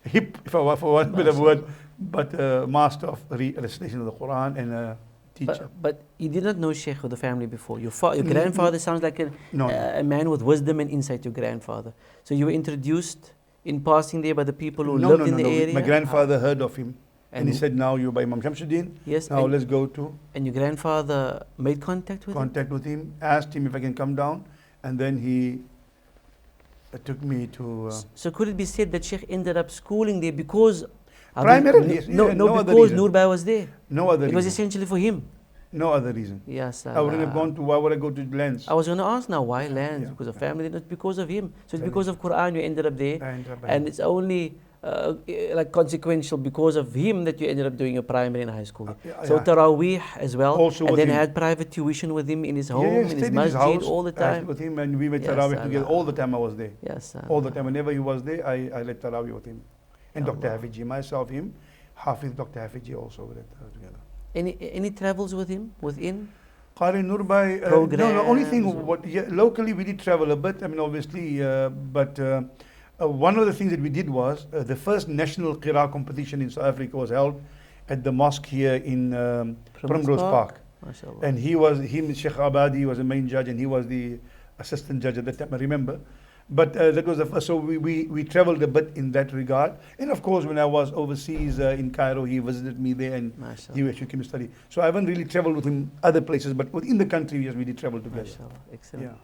Speaker 2: hip, for one bit of word, but master of recitation of the Quran and teacher.
Speaker 1: But you did not know Sheikh of the family before. Your grandfather sounds like a man with wisdom and insight, your grandfather. So you were introduced in passing there by the people who lived in the area?
Speaker 2: My grandfather heard of him. And he said, now you're by Imam Shamsuddin.
Speaker 1: Yes.
Speaker 2: Now let's go to.
Speaker 1: And your grandfather made contact with
Speaker 2: him? Asked him if I can come down. And then he took me to.
Speaker 1: So could it be said that Sheikh ended up schooling there because.
Speaker 2: Primarily, yes.
Speaker 1: No, because Nurba was there.
Speaker 2: No other reason.
Speaker 1: It was essentially for him.
Speaker 2: No other reason.
Speaker 1: Yes.
Speaker 2: I wouldn't have gone to, why would I go to Lands?
Speaker 1: I was going to ask now, why Lands? Because of family, not because of him. So it's because of Quran you ended up there. And it's only like consequential because of him that you ended up doing your primary and high school. So Taraweeh as well.
Speaker 2: Also
Speaker 1: and then had private tuition with him in his home, in his masjid all the time.
Speaker 2: With him, and we made Taraweeh together all the time I was there.
Speaker 1: Yes.
Speaker 2: All the time. Whenever he was there, I led Taraweeh with him. And Dr. Hafiji, myself, him, Hafiz Dr. Hafiji also with it together.
Speaker 1: Any travels with him within?
Speaker 2: Qari Nurbai, no, the only thing, locally we did travel a bit, obviously, but one of the things that we did was, the first national Qira competition in South Africa was held at the mosque here in Primrose Park. And Sheikh Abadi was the main judge, and he was the assistant judge at that time, I remember. But that was the first, so we traveled a bit in that regard. And of course, when I was overseas in Cairo, he visited me there and he actually came to study. So I haven't really traveled with him other places, but within the country, yes, we did travel together.
Speaker 1: Excellent.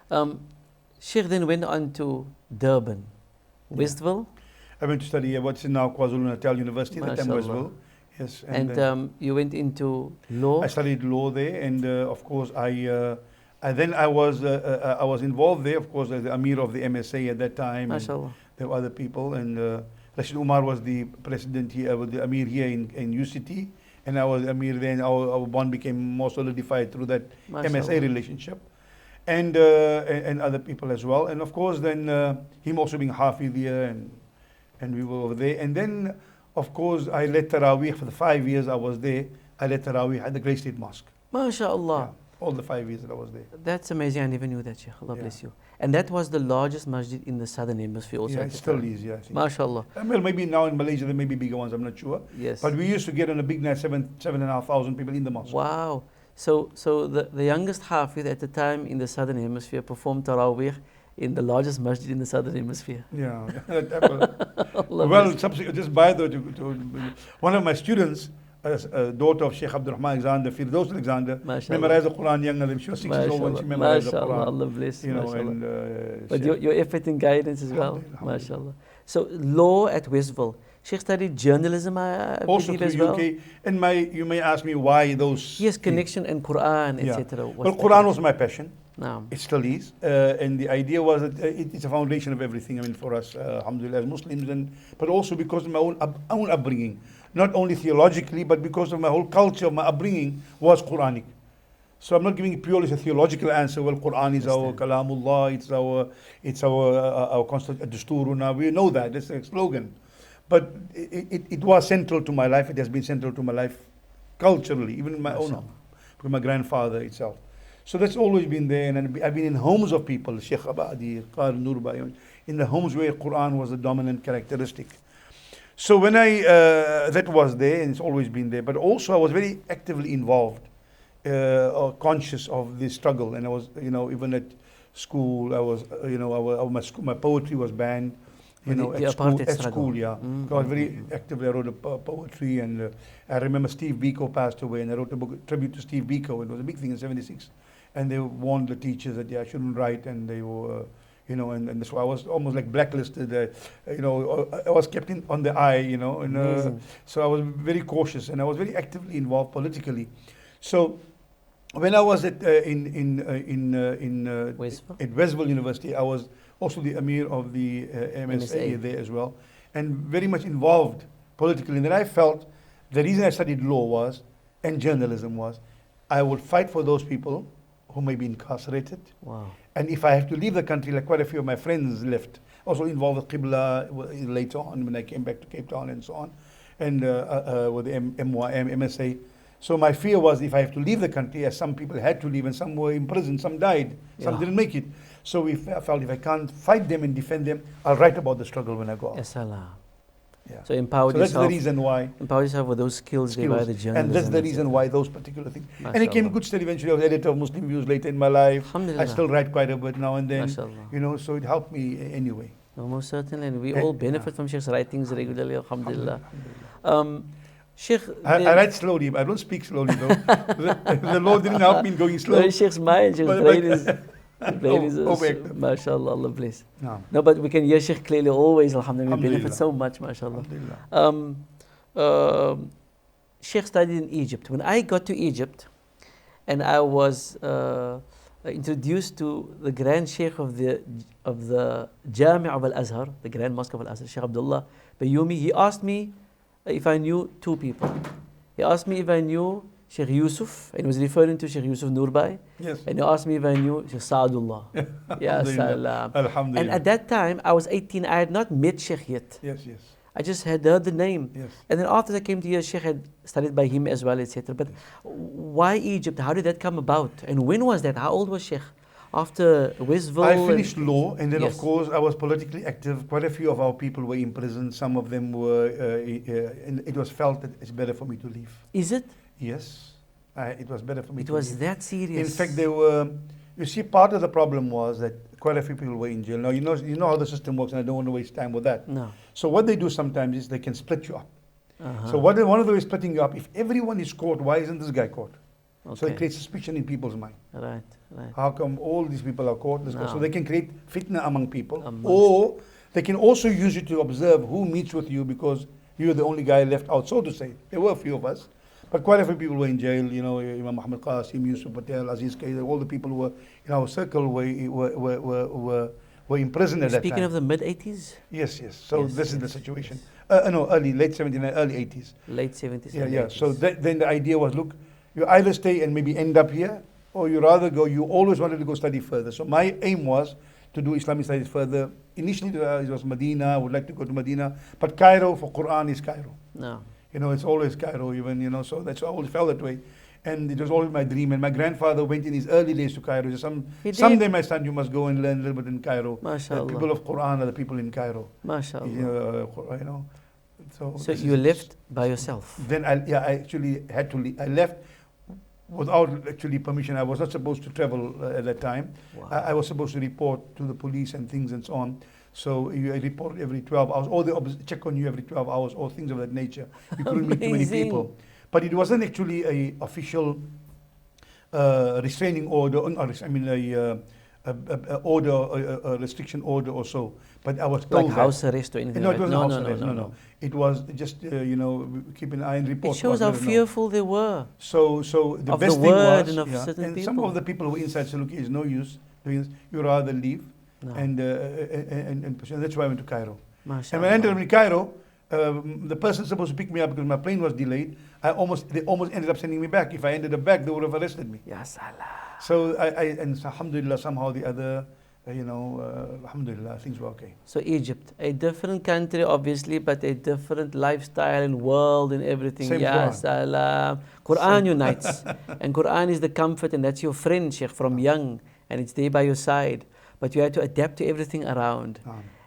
Speaker 1: Yeah. Sheikh then went on to Durban, Westville.
Speaker 2: I went to study at what's now KwaZulu-Natal University, at that time Westville. Yes.
Speaker 1: And you went into law?
Speaker 2: I studied law there, and of course I was involved there, of course, as the Amir of the MSA at that time.
Speaker 1: MashaAllah.
Speaker 2: There were other people, and Rashid Umar was the president here, the Amir here in UCT, and I was the Amir there, and our bond became more solidified through that MSA relationship, and other people as well. And of course, then him also being Hafiz here, and we were over there. And then, of course, I led Taraweeh for the 5 years I was there. I led Taraweeh at the Grey State Mosque.
Speaker 1: MashaAllah.
Speaker 2: Yeah. All the 5 years that I was there.
Speaker 1: That's amazing. I never knew that, Sheikh. Allah bless you. And that was the largest masjid in the southern hemisphere also.
Speaker 2: Yeah, it still is, yeah.
Speaker 1: MashaAllah.
Speaker 2: Well, maybe now in Malaysia there may be bigger ones, I'm not sure.
Speaker 1: Yes.
Speaker 2: But we used to get on a big night, 7,500 people in the mosque.
Speaker 1: Wow. So the youngest Hafiz at the time in the southern hemisphere performed Taraweeh in the largest masjid in the southern hemisphere.
Speaker 2: Yeah. Well, just by the one of my students, daughter of Sheikh Abdul Rahman Alexander, Firdaus Alexander, memorized the Quran younger than she was 6 years old when she memorized the Quran.
Speaker 1: Allah bless.
Speaker 2: And
Speaker 1: but your effort and guidance as well. MashaAllah. So law at Westville. Sheikh studied journalism, I
Speaker 2: Also
Speaker 1: believe, as
Speaker 2: through
Speaker 1: well.
Speaker 2: UK. And you may ask me why those.
Speaker 1: Yes, connection and Quran,
Speaker 2: Yeah.
Speaker 1: etc.
Speaker 2: Well, Quran was my passion.
Speaker 1: No.
Speaker 2: It still is. And the idea was that it's a foundation of everything, I mean, for us, alhamdulillah, as Muslims, but also because of my own upbringing. Not only theologically, but because of my whole culture, my upbringing was Quranic. So I'm not giving it purely as a theological answer. Well, Quran is our kalamullah, it's our constant dusturuna. We know that, that's a slogan. But it was central to my life. It has been central to my life culturally, even in my own, with my grandfather itself. So that's always been there. And I've been in homes of people, Sheikh Abadi, Qari Nurbai, in the homes where Quran was the dominant characteristic. So when that was there, and it's always been there. But also I was very actively involved, or conscious of the struggle. And I was, even at school, I was, my poetry was banned. At school, yeah. So I was very actively, I wrote a poetry, and I remember Steve Biko passed away, and I wrote a book, tribute to Steve Biko. It was a big thing in '76. And they warned the teachers that, I shouldn't write, and they were, and so I was almost like blacklisted, I was kept on the eye, and so I was very cautious, and I was very actively involved politically. So when I was at Westville University, I was also the Amir of the MSA there as well, and very much involved politically. And then I felt the reason I studied law and journalism was, I would fight for those people who may be incarcerated.
Speaker 1: Wow. And
Speaker 2: if I have to leave the country, like quite a few of my friends left, also involved with Qibla later on when I came back to Cape Town and so on, and with the MSA. So my fear was, if I have to leave the country, as some people had to leave, and some were imprisoned, some died, some didn't make it. So I felt if I can't fight them and defend them, I'll write about the struggle when I go out.
Speaker 1: Yes, Allah.
Speaker 2: Yeah.
Speaker 1: So empower yourself.
Speaker 2: That's the reason why.
Speaker 1: Empower yourself with those skills by the journalism.
Speaker 2: And that's the reason why those particular things. And it came good steady eventually. I was editor of Muslim Views later in my life. I still write quite a bit now and then. So it helped me anyway.
Speaker 1: No, most certainly. And we all benefit from Sheikh's writings regularly, alhamdulillah. Sheikh,
Speaker 2: I write slowly, but I don't speak slowly though. The Lord didn't help me in going slow.
Speaker 1: Sheikh's mind, Sheikh's brain is... MashaAllah, Allah bless. No, but we can hear Sheikh clearly always, alhamdulillah. We benefit so much, MashaAllah. Sheikh studied in Egypt. When I got to Egypt, and I was introduced to the Grand Sheikh of the Jami' of Al-Azhar, the Grand Mosque of Al-Azhar, Sheikh Abdullah Bayoumi, he asked me if I knew two people. He asked me if I knew Sheikh Yusuf, and he was referring to Sheikh Yusuf Nurbai.
Speaker 2: Yes.
Speaker 1: And he asked me if I knew Sheikh Sadullah. Ya salam.
Speaker 2: Alhamdulillah.
Speaker 1: And at that time, I was 18. I had not met Sheikh yet.
Speaker 2: Yes, yes.
Speaker 1: I just had heard the name.
Speaker 2: Yes.
Speaker 1: And then after I came to hear, Sheikh had studied by him as well, etc. But why Egypt? How did that come about? And when was that? How old was Sheikh? After Westville?
Speaker 2: I finished law, and then of course I was politically active. Quite a few of our people were in prison. Some of them were, and it was felt that it's better for me to leave.
Speaker 1: Is it?
Speaker 2: Yes, it was better for me to
Speaker 1: leave. It was
Speaker 2: leave.
Speaker 1: that serious?
Speaker 2: In fact, there were, you see, part of the problem was that quite a few people were in jail. Now, you know how the system works, and I don't want to waste time with that.
Speaker 1: No.
Speaker 2: So what they do sometimes is they can split you up. So one of the ways splitting you up, if everyone is caught, why isn't this guy caught? Okay. So it creates suspicion in people's mind.
Speaker 1: Right, right.
Speaker 2: How come all these people are caught? So they can create fitna among people. Or they can also use you to observe who meets with you, because you're the only guy left out, so to say. There were a few of us. But quite a few people were in jail, Imam Muhammad Qasim, Yusuf Patel, Aziz Qaidar, all the people who were in our circle were in prison at that time.
Speaker 1: Speaking of the mid-80s?
Speaker 2: Yes, yes. So this is the situation. Late 79, early 80s.
Speaker 1: Late 70s.
Speaker 2: Yeah, yeah. 80s. So then the idea was, look, you either stay and maybe end up here, or you rather go, you always wanted to go study further. So my aim was to do Islamic studies further. Initially it was Medina, I would like to go to Medina, but Cairo for Quran is Cairo.
Speaker 1: No.
Speaker 2: It's always Cairo even, so that's why I always felt that way. And it was always my dream. And my grandfather went in his early days to Cairo. Someday, my son, you must go and learn a little bit in Cairo.
Speaker 1: MashaAllah.
Speaker 2: The people of Quran are the people in Cairo.
Speaker 1: MashaAllah. So you left by yourself?
Speaker 2: Then I actually had to leave. I left without actually permission. I was not supposed to travel at that time.
Speaker 1: Wow.
Speaker 2: I was supposed to report to the police and things and so on. So I report every 12 hours, or they check on you every 12 hours, or things of that nature. You couldn't meet too many people. But it wasn't actually an official restraining order, order, a restriction order or so. But I was told
Speaker 1: like house arrest or anything.
Speaker 2: No,
Speaker 1: like
Speaker 2: it wasn't house arrest.
Speaker 1: No.
Speaker 2: It was just keep an eye on reports.
Speaker 1: It shows how fearful they were.
Speaker 2: So the
Speaker 1: of
Speaker 2: best
Speaker 1: the
Speaker 2: thing
Speaker 1: word
Speaker 2: was,
Speaker 1: and of certain
Speaker 2: and
Speaker 1: people.
Speaker 2: some of the people who were inside said, look, it's no use doing this. You rather leave, and that's why I went to Cairo. And when I ended up in Cairo, the person supposed to pick me up because my plane was delayed. They almost ended up sending me back. If I ended up back, they would have arrested me.
Speaker 1: Ya Salah.
Speaker 2: So and alhamdulillah, somehow or the other, alhamdulillah, things were okay.
Speaker 1: So Egypt, a different country obviously, but a different lifestyle and world and everything.
Speaker 2: Same
Speaker 1: Ya
Speaker 2: Quran.
Speaker 1: Salam. Quran unites. And Quran is the comfort, and that's your friend, Sheikh, from young, and it's there by your side. But you have to adapt to everything around.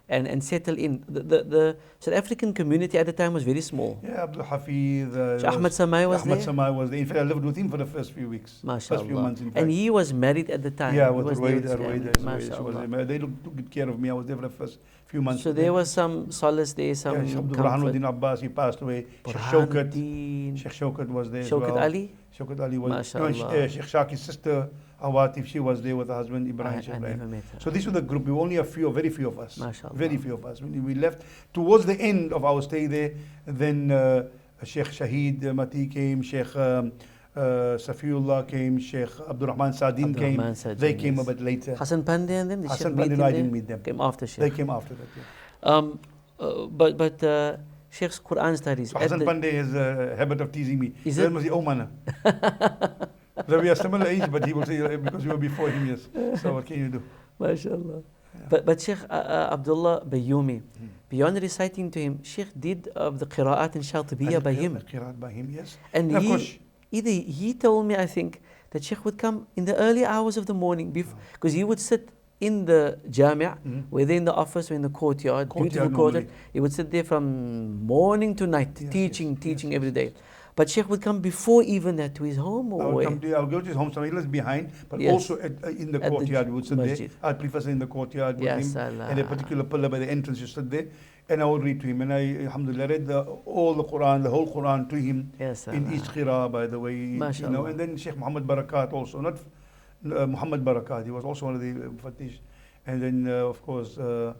Speaker 1: And settle in. The South African community at the time was very small.
Speaker 2: Yeah, Abdul Hafiz.
Speaker 1: Ahmad Samai was there?
Speaker 2: Ahmad Samai was there. In fact, I lived with him for the first few weeks. First few months, in fact.
Speaker 1: And he was married at the time.
Speaker 2: Yeah, with Ruwaida. They took good care of me. I was there for the first few months.
Speaker 1: So there was some solace there, some comfort.
Speaker 2: Abdul Abbas, he passed away. Sheikh Shaukat was there
Speaker 1: Shaukat
Speaker 2: as well.
Speaker 1: Ali?
Speaker 2: Shaukat Ali was.
Speaker 1: No,
Speaker 2: Sheikh Shaki's sister, Awatif, she was there with her husband, Ibrahim.
Speaker 1: I never met her.
Speaker 2: So this was the group. We were only very few of us.
Speaker 1: MashaAllah.
Speaker 2: Very few of us. When we left, towards the end of our stay there, then Sheikh Shahid Mati came, Sheikh Safiullah came, Sheikh Abdul Rahman Sadin came. They came a bit later.
Speaker 1: Hassan Pandey and them?
Speaker 2: Hassan Pandey, I didn't meet them.
Speaker 1: Came after Sheikh.
Speaker 2: They came after that, yeah.
Speaker 1: But Sheikh's Quran studies.
Speaker 2: So Hassan Pandey has a habit of teasing me.
Speaker 1: Is it?
Speaker 2: So we are similar age, but he will say, because you were before him, yes. So what can you do?
Speaker 1: MashaAllah. Yeah. But Sheikh Abdullah Bayoumi, beyond reciting to him, Sheikh did the qira'at and Shatibiyya by him.
Speaker 2: Qira'at by him, yes.
Speaker 1: And he told me, I think, that Sheikh would come in the early hours of the morning, because he would sit in the Jami', whether in the office or in the courtyard, beautiful courtyard. He would sit there from morning to night, teaching every day. But Sheikh would come before even that to his home? Or
Speaker 2: I'll go to his home, so he lives behind, but also in the courtyard. We would sit there. I'd prefer sitting in the courtyard with him. And a particular pillar by the entrance, you sit there. And I would read to him. And I, alhamdulillah, read all the Quran, the whole Quran to him in each qira, by the way. And then Sheikh Muhammad Barakat also, not Muhammad Barakat, he was also one of the Fatish. And then, of course, the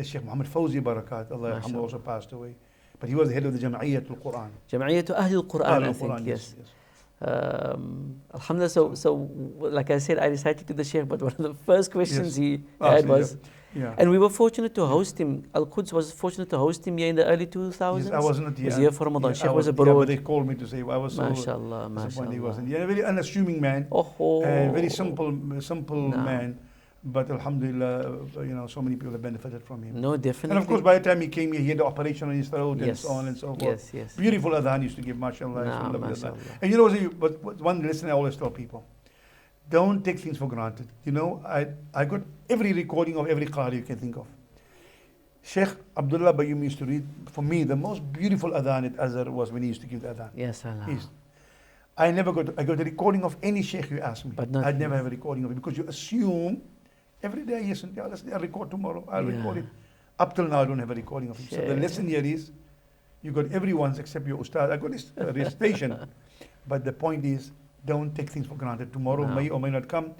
Speaker 2: Sheikh Muhammad Fawzi Barakat, Allah also passed away. But he was the head of the Jam'iyyat al-Quran.
Speaker 1: Jam'iyyat Ahl al-Quran, I think, yes. Alhamdulillah, so like I said, I recited to the Sheikh, but one of the first questions he had was, and we were fortunate to host him. Al-Quds was fortunate to host him here in the early 2000s.
Speaker 2: Yes, I wasn't here.
Speaker 1: He was here for Ramadan. Sheikh was abroad.
Speaker 2: Yeah, but they called me to say, I was so
Speaker 1: MashaAllah.
Speaker 2: disappointed he wasn't. Yeah, a very unassuming man. Very simple man. But alhamdulillah, so many people have benefited from him.
Speaker 1: No, definitely.
Speaker 2: And of course, by the time he came here, he had the operation on his throat and so on and so forth.
Speaker 1: Yes.
Speaker 2: Beautiful adhan used to give, mashallah.
Speaker 1: MashaAllah.
Speaker 2: And one lesson I always tell people, don't take things for granted. I got every recording of every qari you can think of. Sheikh Abdullah Bayoumi used to read, for me, the most beautiful adhan at Azhar was when he used to give the adhan.
Speaker 1: Yes, Allah.
Speaker 2: I got a recording of any sheikh you ask me. But I'd never have a recording of it, because you assume every day, yes, I'll record tomorrow, I'll record it. Up till now, I don't have a recording of it. So the lesson here is, you got everyone's except your ustad. I got this recitation. But the point is, don't take things for granted. Tomorrow may or may not come,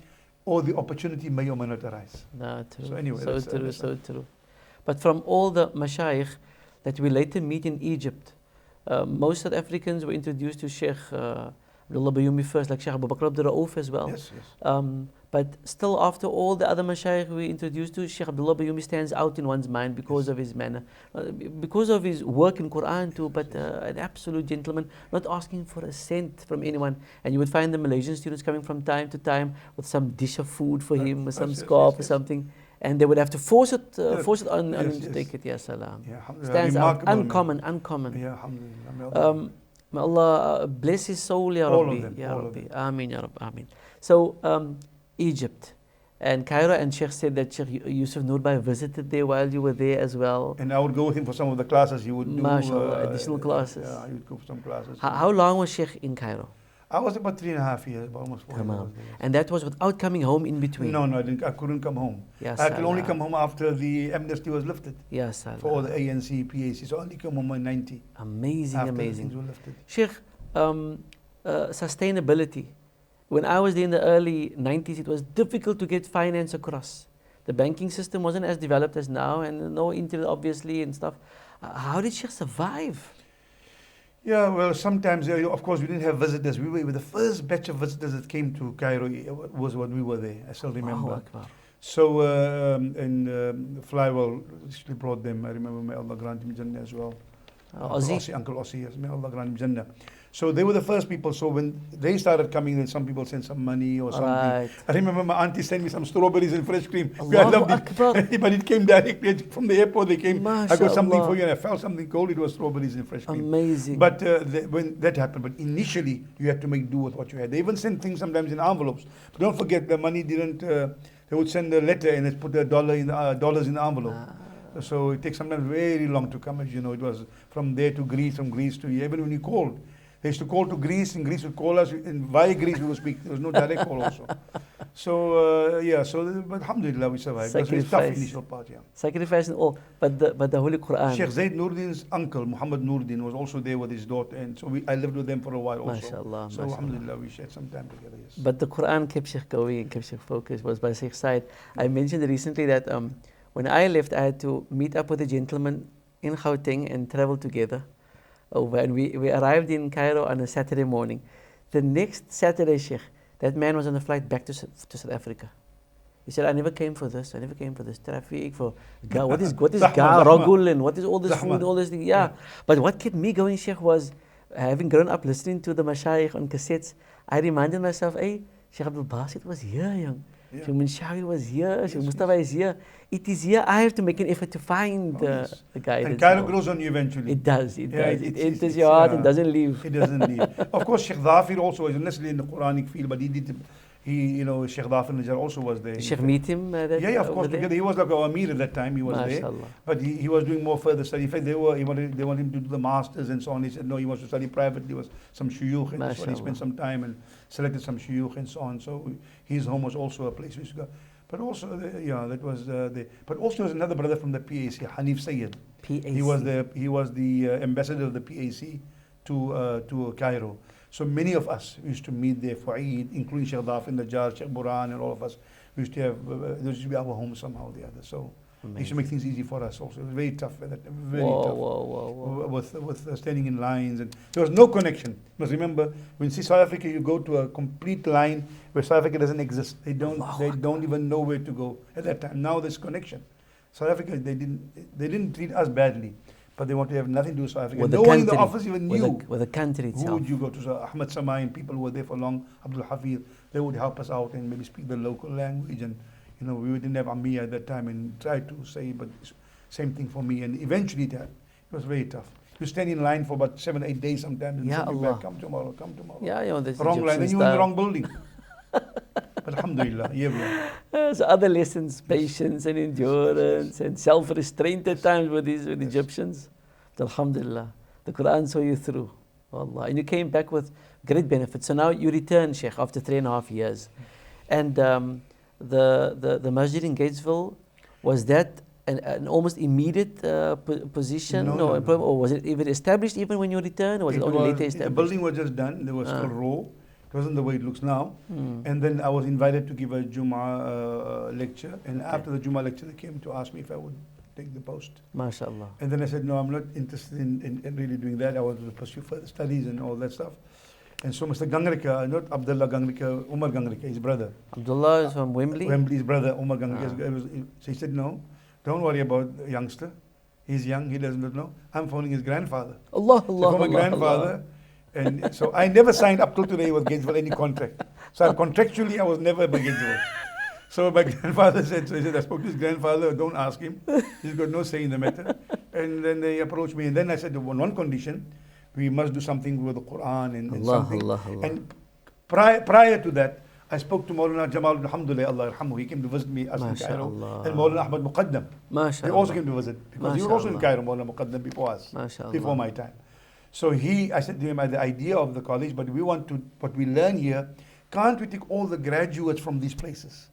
Speaker 2: or the opportunity may or may not arise.
Speaker 1: No, true.
Speaker 2: So anyway,
Speaker 1: so true. But from all the mashayikh that we later meet in Egypt, most South Africans were introduced to Sheikh Abdullah Bayoumi first, like Sheikh Abu Bakr Abdul Rauf as well.
Speaker 2: Yes.
Speaker 1: But still, after all the other mashayikh we introduced to, Sheikh Abdullah Bayoumi stands out in one's mind because of his manner, because of his work in Quran too, but an absolute gentleman, not asking for a cent from anyone. And you would find the Malaysian students coming from time to time with some dish of food for him, or some scarf or something. And they would have to force it on him to take it. Ya salam. Stands out, uncommon.
Speaker 2: Yeah, alhamdulillah.
Speaker 1: May Allah bless his soul, Ya Rabbi. Ya Rabbi. Ameen, Ya Rabbi. Ameen. So, Egypt and Cairo, and Sheikh said that Sheikh Yusuf Nurbai visited there while you were there as well.
Speaker 2: And I would go with him for some of the classes he would do.
Speaker 1: MashaAllah, additional classes.
Speaker 2: Yeah, he would go for some classes.
Speaker 1: How long was Sheikh in Cairo?
Speaker 2: I was about 3.5 years, almost 4 years.
Speaker 1: And that was without coming home in between?
Speaker 2: No, I couldn't come home. I could only come home after the amnesty was lifted. For all the ANC, PAC. So I only came home in 90.
Speaker 1: Amazing.
Speaker 2: Things were lifted.
Speaker 1: Sheikh, sustainability when I was there in the early 90s, it was difficult to get finance across. The banking system wasn't as developed as now, and no internet obviously and stuff. How did Sheikh survive?
Speaker 2: Yeah, well, sometimes, of course, we didn't have visitors. We were the first batch of visitors that came to Cairo was when we were there. I still remember. So, Flywell actually brought them. I remember, may Allah grant him Jannah as well. Uncle Ossie, yes, may Allah grant him Jannah. So they were the first people. So when they started coming, then some people sent some money or something. Right. I remember my auntie sent me some strawberries and fresh cream. I loved it. But it came directly from the airport. They came. I got something for you, and I felt something cold. It was strawberries and fresh cream.
Speaker 1: Amazing.
Speaker 2: But when that happened, but initially you had to make do with what you had. They even sent things sometimes in envelopes. But don't forget, the money didn't. They would send a letter and they put the dollars in the envelope. So it takes sometimes very long to come. As you know, it was from there to Greece, from Greece to even when you called. They used to call to Greece, and Greece would call us, and via Greece we would speak. There was no direct call also. So, but alhamdulillah, we survived. It was a tough initial part, yeah.
Speaker 1: Sacrifice and all, but the Holy Quran.
Speaker 2: Sheikh Zaid Nurdin's uncle, Muhammad Nurdin, was also there with his daughter, and so I lived with them for a while also.
Speaker 1: MashaAllah,
Speaker 2: so, alhamdulillah, we shared some time together, yes.
Speaker 1: But the Quran kept Sheikh going, kept Sheikh focused, was by Sheikh's side. I mentioned recently that when I left, I had to meet up with a gentleman in Gauteng and travel together. And we arrived in Cairo on a Saturday morning. The next Saturday, Sheikh, that man was on a flight back to South Africa. He said, I never came for this. Taraweeh, for what is ragul and what is all this food, all this thing. Yeah. But what kept me going, Sheikh, was having grown up listening to the mashayikh on cassettes. I reminded myself, hey, Sheikh Abdul Basit was here, young. Sheikh Minshawi was here, Sheikh Mustafa is here. It is here. I have to make an effort to find the guidance.
Speaker 2: And Cairo grows on you eventually.
Speaker 1: It does. It enters your heart and doesn't leave.
Speaker 2: It doesn't leave. Of course, Sheikh Dhafir also is necessarily in the Quranic field, but Sheikh Dhafir Najjar also was there.
Speaker 1: Did Sheikh meet him?
Speaker 2: Yeah, of course. Together. He was like our Amir at that time. He was there. But he was doing more further study. In fact, they wanted him to do the masters and so on. He said, no, he wants to study privately. There was some shuyukh, and so he spent some time and selected some shuyukh and so on. So his home was also a place we used to go. But also, that was but also there was another brother from the PAC, Hanif Sayyid.
Speaker 1: PAC.
Speaker 2: He was the ambassador of the PAC to Cairo. So many of us used to meet there for Eid, including Sheikh Dhafir Najjar, Sheikh Buran, and all of us. We used to have those used to be our home somehow or the other. So they used to make things easy for us also. It was very tough. Very tough. With standing in lines, and there was no connection. You must remember, when you see South Africa, you go to a complete line where South Africa doesn't exist. They don't even know where to go at that time. Now there's connection. South Africa, they didn't treat us badly, but they want to have nothing to do with South Africa. No one in the office even knew.
Speaker 1: With the country itself.
Speaker 2: Who would you go to? So Ahmed Samai and people who were there for long, Abdul Hafiz, they would help us out and maybe speak the local language. And we didn't have Ammiya at that time and tried to say, but same thing for me. And eventually it was very tough. You stand in line for about 7-8 days sometimes and send you back, come tomorrow.
Speaker 1: Yeah,
Speaker 2: wrong line, then you're in the wrong building. But alhamdulillah, here we are.
Speaker 1: So other lessons, patience and endurance and self-restraint at times with these Egyptians. But alhamdulillah, the Quran saw you through. Allah. And you came back with great benefits. So now you return, Sheikh, after 3.5 years. And the masjid in Gatesville, was that an almost immediate position?
Speaker 2: No.
Speaker 1: Or was it even established even when you returned? Or was it only later established?
Speaker 2: The building was just done. There was still raw. It wasn't the way it looks now. And then I was invited to give a Jummah lecture. And after the Jummah lecture, they came to ask me if I would take the post.
Speaker 1: MashaAllah.
Speaker 2: And then I said, no, I'm not interested in really doing that. I wanted to pursue further studies and all that stuff. And so Mr. Gangrika, not Abdullah Gangrika, Umar Gangrika, his brother.
Speaker 1: Abdullah is from Wembley?
Speaker 2: Wembley's brother, Umar Gangrika. So he said, no, don't worry about the youngster. He's young, he doesn't know. I'm phoning his grandfather.
Speaker 1: Allah.
Speaker 2: So my grandfather. And so I never signed up till today with Gatesville any contract. So contractually, I was never by Gatesville. So my grandfather said, I spoke to his grandfather, don't ask him. He's got no say in the matter. And then they approached me. And then I said, on one condition, we must do something with the Quran and something.
Speaker 1: Allah.
Speaker 2: And prior to that, I spoke to Maulana Jamal, alhamdulillah, Allah yarhamu. He came to visit me as in Cairo. And Maulana Ahmad Muqaddam. He also came to visit. Because he was also in Cairo, Maulana Muqaddam, before us. Before my time. So I said to him, the idea of the college, but we want to, what we learn here, can't we take all the graduates from these places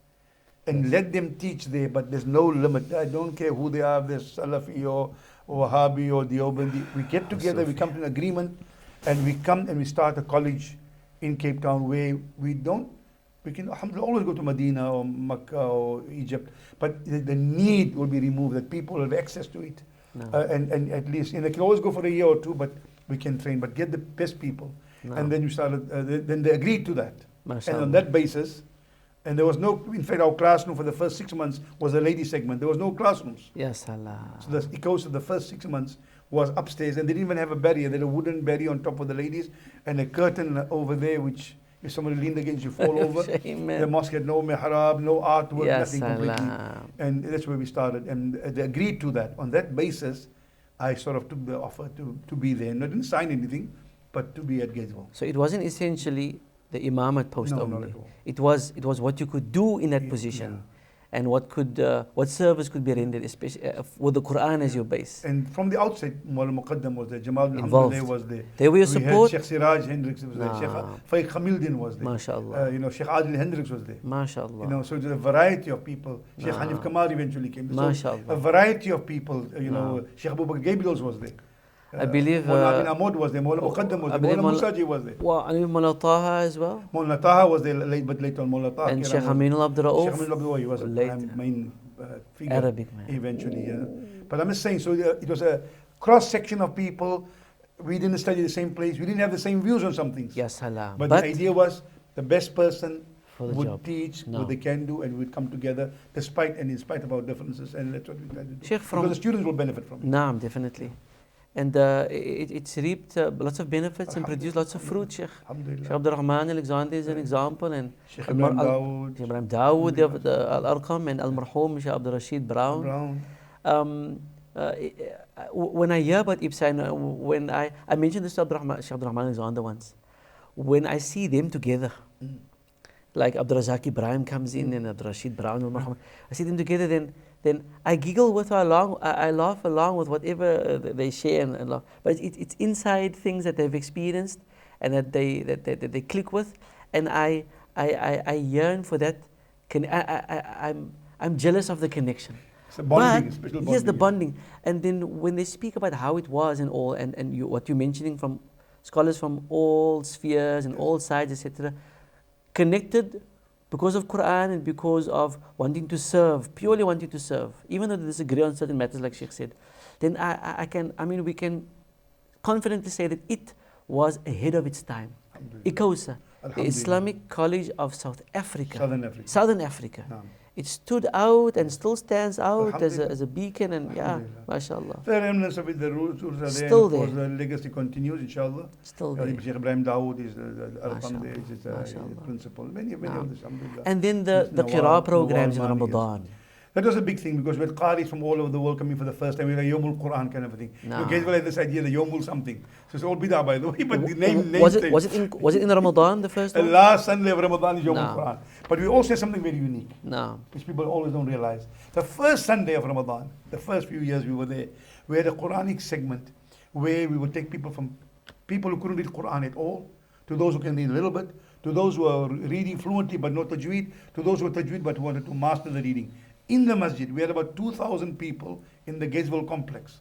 Speaker 2: and let them teach there, but there's no limit. I don't care who they are, they're Salafi or Wahhabi or Deobandi. We get together, we come to an agreement, and we come and we start a college in Cape Town where we can alhamdulillah always go to Medina or Makkah or Egypt, but the need will be removed, that people have access to it.
Speaker 1: No.
Speaker 2: And at least, they can always go for a year or two, but we can train, but get the best people.
Speaker 1: No.
Speaker 2: And then you started, then they agreed to that.
Speaker 1: MashaAllah.
Speaker 2: And on that basis, and there was no, in fact, our classroom for the first 6 months was a lady segment. There was no classrooms.
Speaker 1: Yes, Allah.
Speaker 2: So the course of the first 6 months was upstairs, and they didn't even have a barrier. They had a wooden barrier on top of the ladies, and a curtain over there, which if somebody leaned against you, fall over.
Speaker 1: Shame,
Speaker 2: The mosque had no mihrab, no artwork,
Speaker 1: Yes,
Speaker 2: nothing completely.
Speaker 1: Allah.
Speaker 2: And that's where we started. And they agreed to that. On that basis, I sort of took the offer to be there. And I didn't sign anything, but to be at Gatesville.
Speaker 1: So it wasn't essentially the imamate post
Speaker 2: No,
Speaker 1: only.
Speaker 2: not at all.
Speaker 1: It was what you could do in that
Speaker 2: Yeah,
Speaker 1: position, and what service could be rendered, especially with the Quran as your base.
Speaker 2: And from the outset, Mawla Muqaddam was there, Jamal bin
Speaker 1: Involved.
Speaker 2: Hamdulillah was there.
Speaker 1: They were your
Speaker 2: We
Speaker 1: support.
Speaker 2: had Sheikh Siraj Hendricks was there, Sheikh
Speaker 1: Naam.
Speaker 2: Faiq Khamildin was there.
Speaker 1: MashaAllah.
Speaker 2: Sheikh Adil Hendricks was there.
Speaker 1: MashaAllah.
Speaker 2: So there's a variety of people. Sheikh
Speaker 1: Naam.
Speaker 2: Hanif Kamar eventually came. So
Speaker 1: MashaAllah.
Speaker 2: a variety of people,
Speaker 1: Naam.
Speaker 2: Sheikh Abu Bakr Gabriels was there.
Speaker 1: I believe,
Speaker 2: Mawla Amin Ahmad was there, Mawla Muqaddam was
Speaker 1: I
Speaker 2: there,
Speaker 1: believe
Speaker 2: Mawla Musaji was there.
Speaker 1: Well, I mean Mawla Taha as well,
Speaker 2: Mawla Taha was there but later on, Mawla Taha.
Speaker 1: and
Speaker 2: Kiram
Speaker 1: Sheikh
Speaker 2: was-
Speaker 1: Amin Abdul
Speaker 2: Sheikh
Speaker 1: Rauf,
Speaker 2: Amin Abdul Rauf, he was a
Speaker 1: late
Speaker 2: main figure.
Speaker 1: Arabic man.
Speaker 2: Eventually, yeah. But I'm just saying, so it was a cross-section of people. We didn't study the same place. We didn't have the same views on some things.
Speaker 1: Yes, Allah.
Speaker 2: But the idea was the best person
Speaker 1: For the
Speaker 2: would
Speaker 1: job.
Speaker 2: teach
Speaker 1: No.
Speaker 2: what they can do, and we'd come together despite and in spite of our differences, and that's what we tried to do.
Speaker 1: Sheikh,
Speaker 2: Because the students will benefit from it.
Speaker 1: Naam, definitely. And it's reaped lots of benefits and produced lots of fruit, Sheikh. Sheikh
Speaker 2: Alhamdulillah.
Speaker 1: Abdul Rahman Alexander is an example, and
Speaker 2: Sheikh Ibrahim
Speaker 1: Sheikh
Speaker 2: Dawood,
Speaker 1: Ibrahim Dawood, the Al-Arqam, and Al-Marhum, Sheikh Abdul Rashid Brown. When I hear about IPSA, when I mentioned this to Sheikh Abdul Rahman Alexander once, when I see them together, like Abdul Razak Ibrahim comes in and Abdul Rashid Brown, Al-Marhum, I see them together, then I giggle with her along, I laugh along with whatever they share and laugh. But it's inside things that they've experienced and that they click with, and I yearn for that. I'm jealous of the connection.
Speaker 2: It's a bonding,
Speaker 1: But
Speaker 2: special bonding.
Speaker 1: yes, the bonding. And then when they speak about how it was and all, and what you're mentioning from scholars from all spheres and all sides, etc., connected because of Quran and because of wanting to serve, purely wanting to serve, even though they disagree on certain matters, like Sheikh said, then we can confidently say that it was ahead of its time. ICOSA, the Islamic College of South Africa,
Speaker 2: Southern Africa.
Speaker 1: Africa. It stood out and still stands out as
Speaker 2: Alhamdulillah.
Speaker 1: a beacon, and yeah,
Speaker 2: Alhamdulillah.
Speaker 1: mashallah.
Speaker 2: The remnants of it, the rules are there.
Speaker 1: Still
Speaker 2: and of course,
Speaker 1: there.
Speaker 2: the legacy continues, inshallah.
Speaker 1: Still there.
Speaker 2: Sheikh Ibrahim Dawood is the Arqam there, is the
Speaker 1: MashaAllah.
Speaker 2: principal. Many of this, alhamdulillah.
Speaker 1: And then the
Speaker 2: Nawab,
Speaker 1: Qira programs in
Speaker 2: Nawab Mani, yes.
Speaker 1: Ramadan.
Speaker 2: That was a big thing because we had Qaris from all over the world coming for the first time. We had a Yomul Quran kind of a thing.
Speaker 1: No.
Speaker 2: You guys will have this idea, the Yomul something. So it's all bid'ah, by the way, but the name
Speaker 1: Was
Speaker 2: stays.
Speaker 1: it in Ramadan, the first
Speaker 2: The
Speaker 1: one?
Speaker 2: last Sunday of Ramadan is Yomul
Speaker 1: No.
Speaker 2: Quran. But we also have something very unique,
Speaker 1: No.
Speaker 2: which people always don't realize. The first Sunday of Ramadan, the first few years we were there, we had a Quranic segment where we would take people from people who couldn't read Quran at all, to those who can read a little bit, to those who are reading fluently but not tajweed, to those who are tajweed but wanted to master the reading. In the masjid, we had about 2,000 people in the Gatesville complex.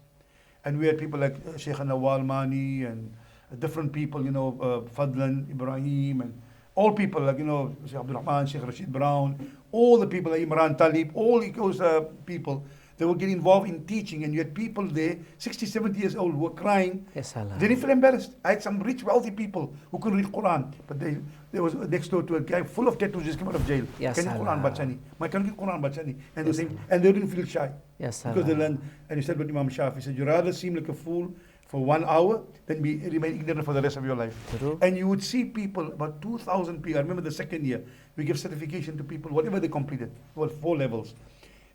Speaker 2: And we had people like Sheikh Nawal Mani and different people, Fadlan, Ibrahim, and all people like, Sheikh Abdul Rahman, Sheikh Rashid Brown, all the people like Imran Talib, all those people, they would get involved in teaching. And you had people there, 60, 70 years old, who were crying.
Speaker 1: Yes, Allah.
Speaker 2: They didn't feel embarrassed. I had some rich, wealthy people who couldn't read Quran, but there was next door to a guy full of tattoos just came out of jail.
Speaker 1: Yes,
Speaker 2: Can you Quran
Speaker 1: Allah.
Speaker 2: Bachani? My can you read Quran Bachani? And
Speaker 1: Yes,
Speaker 2: they saying, and they didn't feel shy.
Speaker 1: Yes,
Speaker 2: Because they
Speaker 1: Allah.
Speaker 2: learned, and he said what Imam Shafi said, you rather seem like a fool for 1 hour than remain ignorant for the rest of your life.
Speaker 1: True.
Speaker 2: And you would see people, about 2,000 people. I remember the second year, we give certification to people, whatever they completed, well, 4 levels.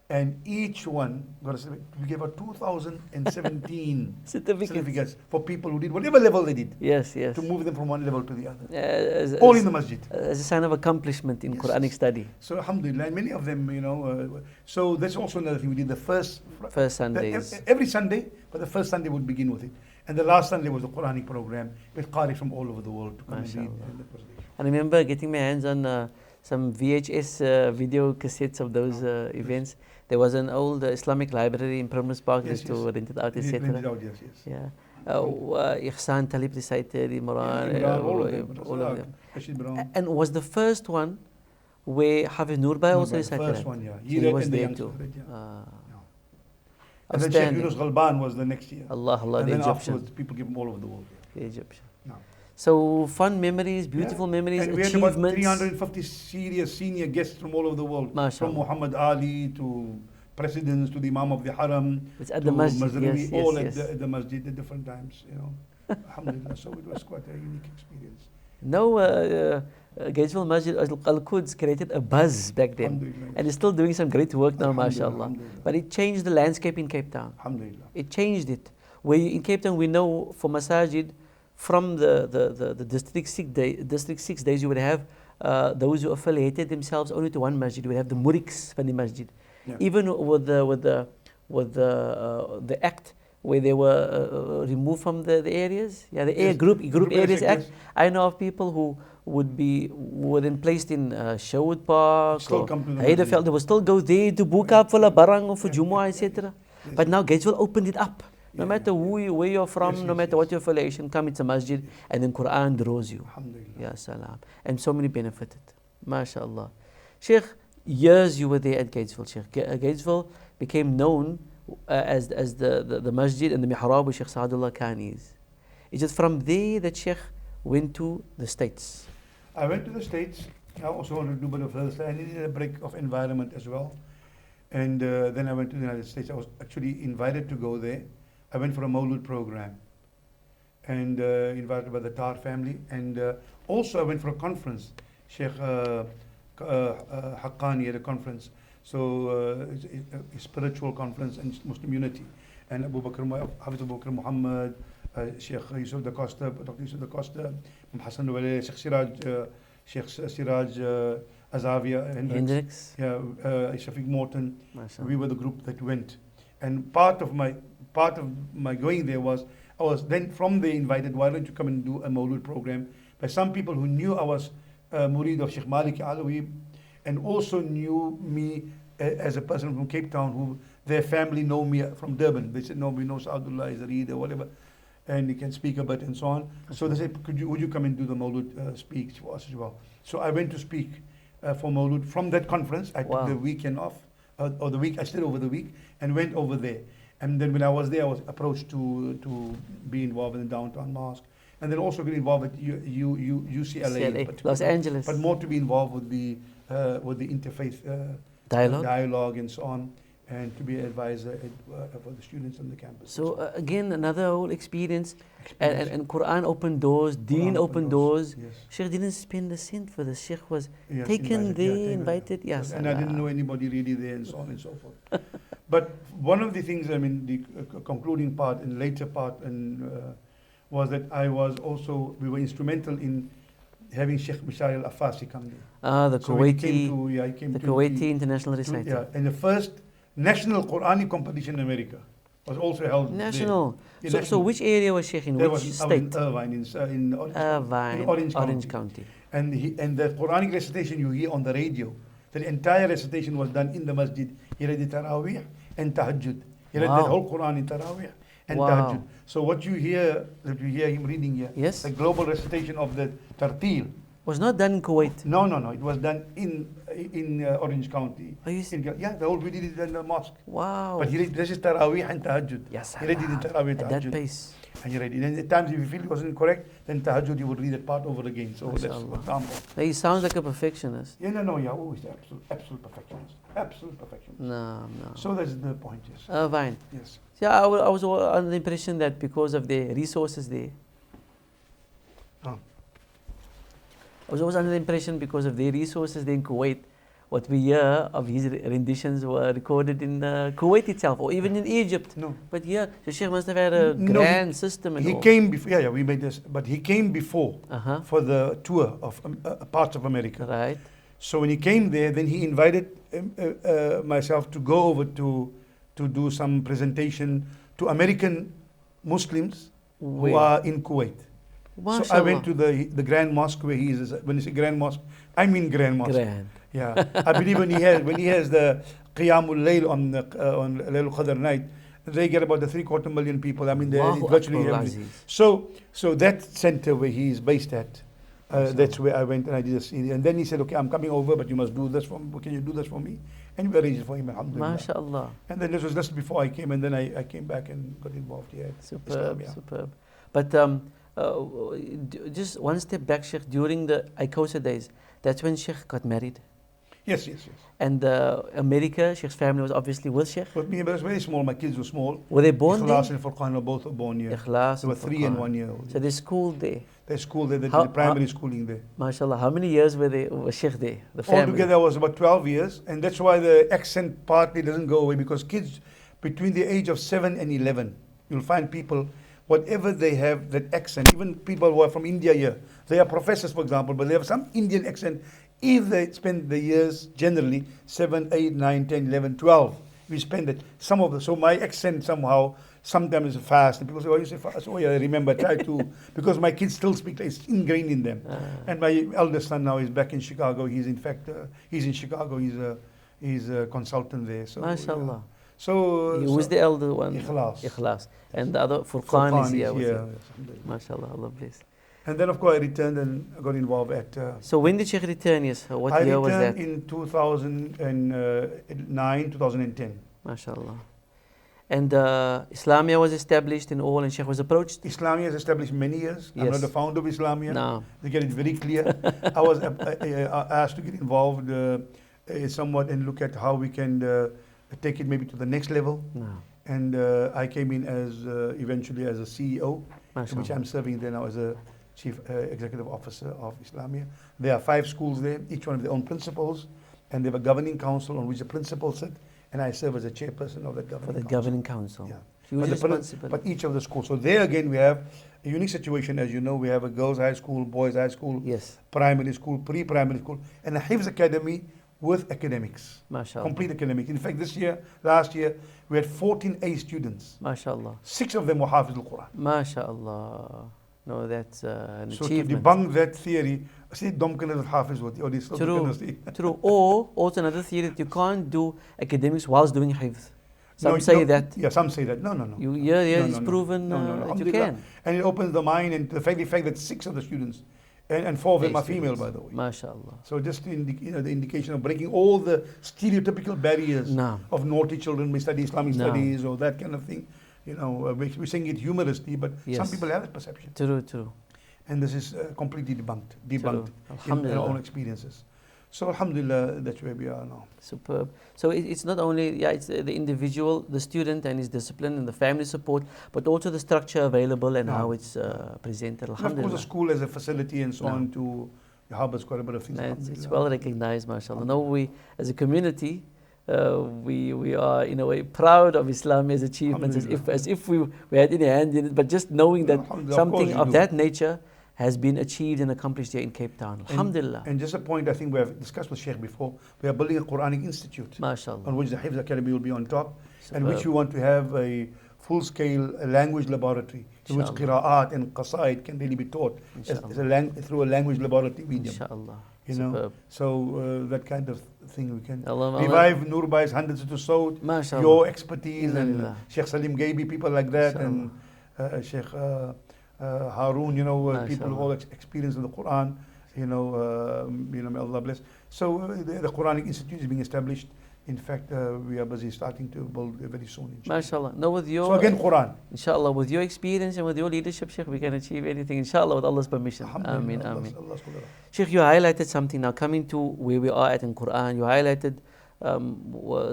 Speaker 2: And each one got a certificate. We gave out 2,017 certificates for people who did whatever level they did,
Speaker 1: Yes.
Speaker 2: to move them from one level to the other.
Speaker 1: As,
Speaker 2: All in the masjid.
Speaker 1: as a sign of accomplishment in
Speaker 2: Yes.
Speaker 1: Quranic study.
Speaker 2: So alhamdulillah, and many of them, so that's also another thing. We did the first
Speaker 1: Sundays.
Speaker 2: every Sunday, but the first Sunday would begin with it. And the last Sunday was the Quranic program with Qari from all over the world to come and read.
Speaker 1: MashaAllah.
Speaker 2: And that was it.
Speaker 1: I remember getting my hands on some VHS video cassettes of those events. There was an old Islamic library in Primrose Park,
Speaker 2: Yes,
Speaker 1: used to rent it out,
Speaker 2: They rented
Speaker 1: etc.
Speaker 2: out, yes.
Speaker 1: Yeah. Ihsan Talib recited, Imran,
Speaker 2: Imran, all of them.
Speaker 1: all of them.
Speaker 2: Rashid Brown.
Speaker 1: And was the first one where Hafiz Nurbay also recited
Speaker 2: the first
Speaker 1: that?
Speaker 2: one, yeah.
Speaker 1: So
Speaker 2: He
Speaker 1: was
Speaker 2: and the
Speaker 1: there
Speaker 2: youngster
Speaker 1: too.
Speaker 2: read, yeah.
Speaker 1: Ah.
Speaker 2: And then Sheikh Yunus Ghalban was the next year.
Speaker 1: Allah,
Speaker 2: and
Speaker 1: the
Speaker 2: then
Speaker 1: Egyptian.
Speaker 2: afterwards, people give him all over the world.
Speaker 1: The Egyptian.
Speaker 2: No.
Speaker 1: So fun memories, beautiful memories,
Speaker 2: and we
Speaker 1: achievements.
Speaker 2: had about 350 serious senior guests from all over the world.
Speaker 1: Mashallah.
Speaker 2: From Muhammad Ali to presidents to the Imam of the Haram.
Speaker 1: It's at
Speaker 2: to
Speaker 1: the masjid,
Speaker 2: Mazrawi,
Speaker 1: yes,
Speaker 2: all
Speaker 1: yes,
Speaker 2: at the masjid at different times, you know. Alhamdulillah. So it was quite a unique experience.
Speaker 1: No, Gainesville Masjid Al-Quds created a buzz back then. And it's still doing some great work now, mashallah. But it changed the landscape in Cape Town.
Speaker 2: Alhamdulillah.
Speaker 1: It changed it. Where in Cape Town, we know for masajid, from the District 6 days, you would have those who affiliated themselves only to one masjid. You would have the muriks from the masjid.
Speaker 2: Yeah.
Speaker 1: Even with the act where they were removed from the areas, the group areas act.
Speaker 2: Yes.
Speaker 1: I know of people who were then placed in Sherwood Park
Speaker 2: Still
Speaker 1: or
Speaker 2: come to the
Speaker 1: Heideveld. They will still go there to book up for la barang or for Jumu'ah, etc.
Speaker 2: Yes.
Speaker 1: But now Gainesville opened it up. No matter where you're from,
Speaker 2: Yes,
Speaker 1: no matter what your affiliation, come into masjid and then Quran draws you.
Speaker 2: Alhamdulillah.
Speaker 1: Ya salam. And so many benefited. MashaAllah. Sheikh, years you were there at Gatesville, Sheikh. Gatesville became known as the masjid and the mihrab with Sheikh Sadullah Khanis. It's just from there that Sheikh went to the States.
Speaker 2: I went to the States. I also wanted to do a bit of further. I needed a break of environment as well. And then I went to the United States. I was actually invited to go there. I went for a Mawlud program and invited by the Tar family. And also I went for a conference. Sheikh Haqqani had a conference. So it's a spiritual conference and Muslim unity. And Hafiz Abu Bakr Muhammad, Sheikh Yusuf da Costa, Dr. Yusuf da Costa, Hassan Wale, Sheikh Siraj Azavia, Hendricks, Shafiq Morton. We were the group that went. And part of my going there was, I was then from there invited, why don't you come and do a Mawlud program, by some people who knew I was Murid of Sheikh Malik Alawi, and also knew me as a person from Cape Town, who their family know me from Durban. They said, no, we know Sadullah is a reader, whatever, and he can speak a bit and so on. So they said, would you come and do the Mawlud speak for us as well? So I went to speak for Mawlud from that conference. I took the weekend off, or the week, I stayed over the week and went over there. And then when I was there, I was approached to be involved in the downtown mosque. And then also get involved with UCLA,
Speaker 1: Los Angeles.
Speaker 2: But more to be involved with the interfaith dialogue and so on, and to be an advisor for the students on the campus.
Speaker 1: So again, another whole experience. And Quran opened doors, Deen opened doors.
Speaker 2: Yes.
Speaker 1: Sheikh didn't spend a cent for this. Sheikh was taken there, invited. Yes.
Speaker 2: And I didn't know anybody really there and so on and so forth. But one of the things, I mean, the concluding part and later part was that we were instrumental in having Sheikh Mishari al-Afasi come there.
Speaker 1: The Kuwaiti International Reciter.
Speaker 2: And the first national Quranic competition in America was also held
Speaker 1: national.
Speaker 2: There.
Speaker 1: So which area was Sheikh in? Which state?
Speaker 2: In Irvine, in
Speaker 1: Orange County.
Speaker 2: And the Quranic recitation you hear on the radio, the entire recitation was done in the masjid. He read the Taraweeh and Tahajjud. He read the whole Quran in Taraweeh and Tahajjud. So what you hear him reading here, the global recitation of the Tartil,
Speaker 1: was not done in Kuwait.
Speaker 2: No. It was done in Orange County. The whole we did it in the mosque.
Speaker 1: Wow.
Speaker 2: But he read this is Taraweeh and Tahajjud.
Speaker 1: Yes.
Speaker 2: He read it in Taraweeh
Speaker 1: at that pace.
Speaker 2: And he read it. And at times if you feel it wasn't correct, then Tahajjud you would read that part over again. So that's an example.
Speaker 1: He sounds like a perfectionist.
Speaker 2: Always absolute perfectionist. Absolute perfectionist.
Speaker 1: No.
Speaker 2: So that's the point, yes.
Speaker 1: Irvine.
Speaker 2: Yes.
Speaker 1: Yeah, I was under the impression that because of the resources there. I was always under the impression because of their resources there in Kuwait, what we hear of his renditions were recorded in Kuwait itself, or even in Egypt.
Speaker 2: No.
Speaker 1: But yeah, the Sheikh must have had a grand system. And
Speaker 2: he came before. We made this, but he came before for the tour of parts of America.
Speaker 1: Right.
Speaker 2: So when he came there, then he invited myself to go over to do some presentation to American Muslims who are in Kuwait.
Speaker 1: Mashallah.
Speaker 2: So I went to the Grand Mosque where he is. When you say Grand Mosque, I mean Grand Mosque.
Speaker 1: Grand.
Speaker 2: Yeah, I believe when he has the Qiyamul Layl on Laylatul Qadr night, they get about 750,000 people. I mean, they're virtually everything. So that center where he is based at, That's where I went and I did a CD. And then he said, okay, I'm coming over, but you must do this for me. Can you do this for me? And we arranged it for him, alhamdulillah.
Speaker 1: MashaAllah.
Speaker 2: And then this was just before I came, and then I came back and got involved here.
Speaker 1: Superb, superb. But just one step back, Sheikh, during the ICOSA days, that's when Sheikh got married.
Speaker 2: Yes.
Speaker 1: And America, Sheikh's family was obviously with Sheikh.
Speaker 2: But me, I was very small. My kids were small.
Speaker 1: Were they born there?
Speaker 2: Ikhlas and Furqan were both born here.
Speaker 1: Ikhlas
Speaker 2: they were 3 and 1 year old.
Speaker 1: So they schooled there.
Speaker 2: They schooled there. They did the primary schooling there.
Speaker 1: MashaAllah. How many years was Sheikh there? The family?
Speaker 2: Altogether was about 12 years. And that's why the accent partly doesn't go away, because kids between the age of 7 and 11, you'll find people, whatever they have, that accent, even people who are from India here, they are professors, for example, but they have some Indian accent. If they spend the years generally 7, 8, 9, 10, 11, 12, we spend it. Some of the, so my accent somehow sometimes is fast. And people say, "Oh, you say fast?" Oh, yeah, I remember. Try to, because my kids still speak. It's ingrained in them. And my eldest son now is back in Chicago. He's in fact he's in Chicago. He's a consultant there. So,
Speaker 1: MashaAllah.
Speaker 2: So
Speaker 1: who's the elder one?
Speaker 2: Ikhlas.
Speaker 1: And the other Furqan is here.
Speaker 2: Yeah.
Speaker 1: MashaAllah. Allah bless.
Speaker 2: And then, of course, I returned and got involved at...
Speaker 1: so when did Sheikh return? Yes. What year was that?
Speaker 2: I returned in 2009, 2010.
Speaker 1: MashaAllah. And Islamia was established in all, and Sheikh was approached?
Speaker 2: Islamia is established many years.
Speaker 1: Yes.
Speaker 2: I'm not the founder of Islamia.
Speaker 1: No.
Speaker 2: They get it very clear. I was asked to get involved somewhat and look at how we can take it maybe to the next level.
Speaker 1: No.
Speaker 2: And I came in as eventually as a CEO, which I'm serving there now as a Chief Executive Officer of Islamia. There are 5 schools there, each one of their own principals, and they have a governing council on which the principals sit, and I serve as a chairperson of that governing council.
Speaker 1: Yeah.
Speaker 2: But each of the schools. So there again we have a unique situation, as you know. We have a girls' high school, boys' high school,
Speaker 1: yes,
Speaker 2: primary school, pre-primary school, and a Hifz academy with academics.
Speaker 1: MashaAllah.
Speaker 2: Complete academics. In fact, last year, we had 14 A students.
Speaker 1: MashaAllah.
Speaker 2: 6 of them were Hafiz al-Quran.
Speaker 1: MashaAllah. No, that's an
Speaker 2: so
Speaker 1: achievement.
Speaker 2: To debunk that theory,
Speaker 1: True. Or also another theory that you can't do academics whilst doing hifz. Some say that.
Speaker 2: Yeah, some say that. No.
Speaker 1: It's proven that you can.
Speaker 2: And it opens the mind, and the fact that 6 of the students, and 4 of them are female, by the way.
Speaker 1: MashaAllah.
Speaker 2: So just the indication of breaking all the stereotypical barriers of naughty children may study Islamic studies or that kind of thing. We're saying it humorously, but some people have that perception.
Speaker 1: True.
Speaker 2: And this is completely debunked in our own experiences. So alhamdulillah, that's where we are now.
Speaker 1: Superb. So it's not only it's the individual, the student and his discipline and the family support, but also the structure available and how it's presented. Alhamdulillah.
Speaker 2: And of course, the school as a facility and so on to harbors quite a bit of things.
Speaker 1: It's well recognized, mashallah. No, we as a community, we are in a way proud of Islamia's achievements, as if we had any hand in it. But just knowing that something of that nature has been achieved and accomplished here in Cape Town. Alhamdulillah.
Speaker 2: And just a point I think we have discussed with Sheikh before, we are building a Quranic Institute,
Speaker 1: MashaAllah,
Speaker 2: on which the Hifz Academy will be on top, and which we want to have a full-scale language laboratory in which qira'at and qasaid can really be taught through a language laboratory medium.
Speaker 1: Superb.
Speaker 2: So that kind of thing we can revive Nur Bai's hundreds to Saud, your expertise, and Sheikh Salim Gaibi, people like that, and Sheikh Harun, people who all experience in the Quran, may Allah bless. So the Quranic Institute is being established. In fact, we are busy starting to build very soon.
Speaker 1: MashaAllah. No,
Speaker 2: so again, Quran.
Speaker 1: Inshallah, with your experience and with your leadership, Sheikh, we can achieve anything. Inshallah, with Allah's permission. Ameen. Sheikh, you highlighted something now. Coming to where we are at in Quran, you highlighted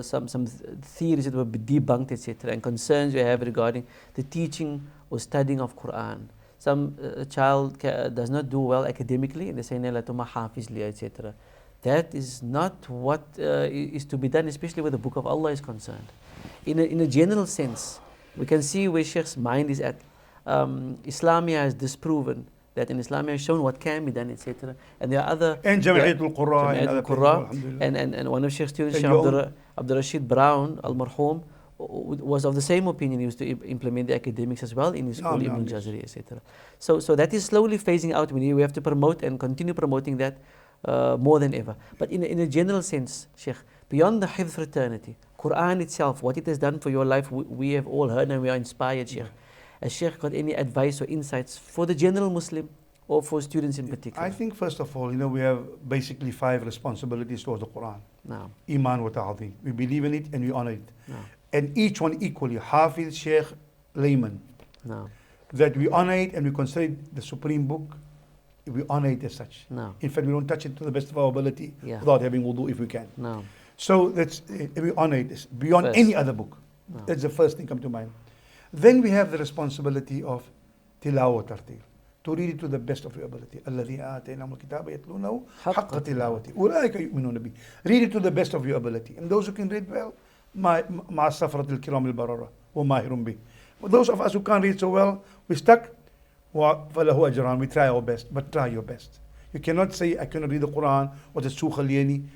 Speaker 1: some theories that were debunked, etc., and concerns you have regarding the teaching or studying of Quran. Some child does not do well academically, and they say, etc. That is not what is to be done, especially where the Book of Allah is concerned. In a general sense, we can see where Sheikh's mind is at. Islamia has disproven that in Islamia has shown what can be done, etc. And there are other...
Speaker 2: And Jama'atul Qur'an.
Speaker 1: And one of Sheikh's students, Sheikh Abdul Rashid Brown, Al-Marhum, was of the same opinion. He used to implement the academics as well in his school, Ibn Jazari, etc. So that is slowly phasing out. We have to promote and continue promoting that more than ever. But in a general sense, Sheikh, beyond the Hifz fraternity, Quran itself, what it has done for your life, we have all heard and we are inspired, Sheikh. Has Sheikh got any advice or insights for the general Muslim or for students in particular?
Speaker 2: I think first of all, we have basically 5 responsibilities towards the Quran.
Speaker 1: No.
Speaker 2: Iman wa ta'zim. We believe in it and we honor it.
Speaker 1: No.
Speaker 2: And each one equally, Hafiz, Sheikh, layman.
Speaker 1: No.
Speaker 2: That we honor it and we consider it the supreme book. We honor it as such.
Speaker 1: No.
Speaker 2: In fact, we don't touch it to the best of our ability
Speaker 1: Yeah.
Speaker 2: without having wudu if we can.
Speaker 1: No.
Speaker 2: So that's we honor it beyond
Speaker 1: First.
Speaker 2: any other book.
Speaker 1: No.
Speaker 2: That's the first thing come to mind. Then we have the responsibility of tilawat tartil. To read it to the best of your ability. الَّذِي آتَيْنَاهُمُ الْكِتَابَ يَتْلُونَهُ حَقَّ تِلَاوَتِهِ أُولَٰئِكَ يُؤْمِنُونَ بِهِ. Read it to the best of your ability. And those who can read well, مَعَ السَّفْرَةِ الْكِرَامِ الْبَرَرَةِ وَمَاهِرٌ بِهِ. But those of us who can't read so well, we stuck. فَلَهُ أَجْرَانِ. We try our best, but try your best. You cannot say, I cannot read the Quran, or the Sukhaliyani.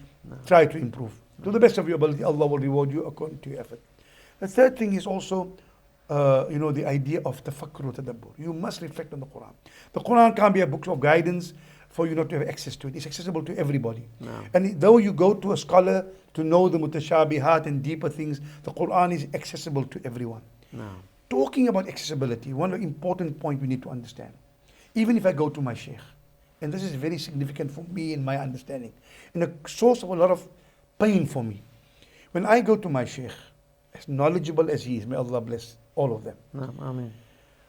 Speaker 2: Try to improve. To the best of your ability, Allah will reward you according to your effort. The third thing is also, the idea of tafakkur wa tadabbur. You must reflect on the Quran. The Quran can't be a book of guidance for you not to have access to it. It's accessible to everybody.
Speaker 1: No.
Speaker 2: And though you go to a scholar to know the mutashabihat and deeper things, the Quran is accessible to everyone.
Speaker 1: No.
Speaker 2: Talking about accessibility, one important point we need to understand. Even if I go to my Sheikh, and this is very significant for me in my understanding, and a source of a lot of pain for me. When I go to my Sheikh, as knowledgeable as he is, may Allah bless all of them.
Speaker 1: No. Amen.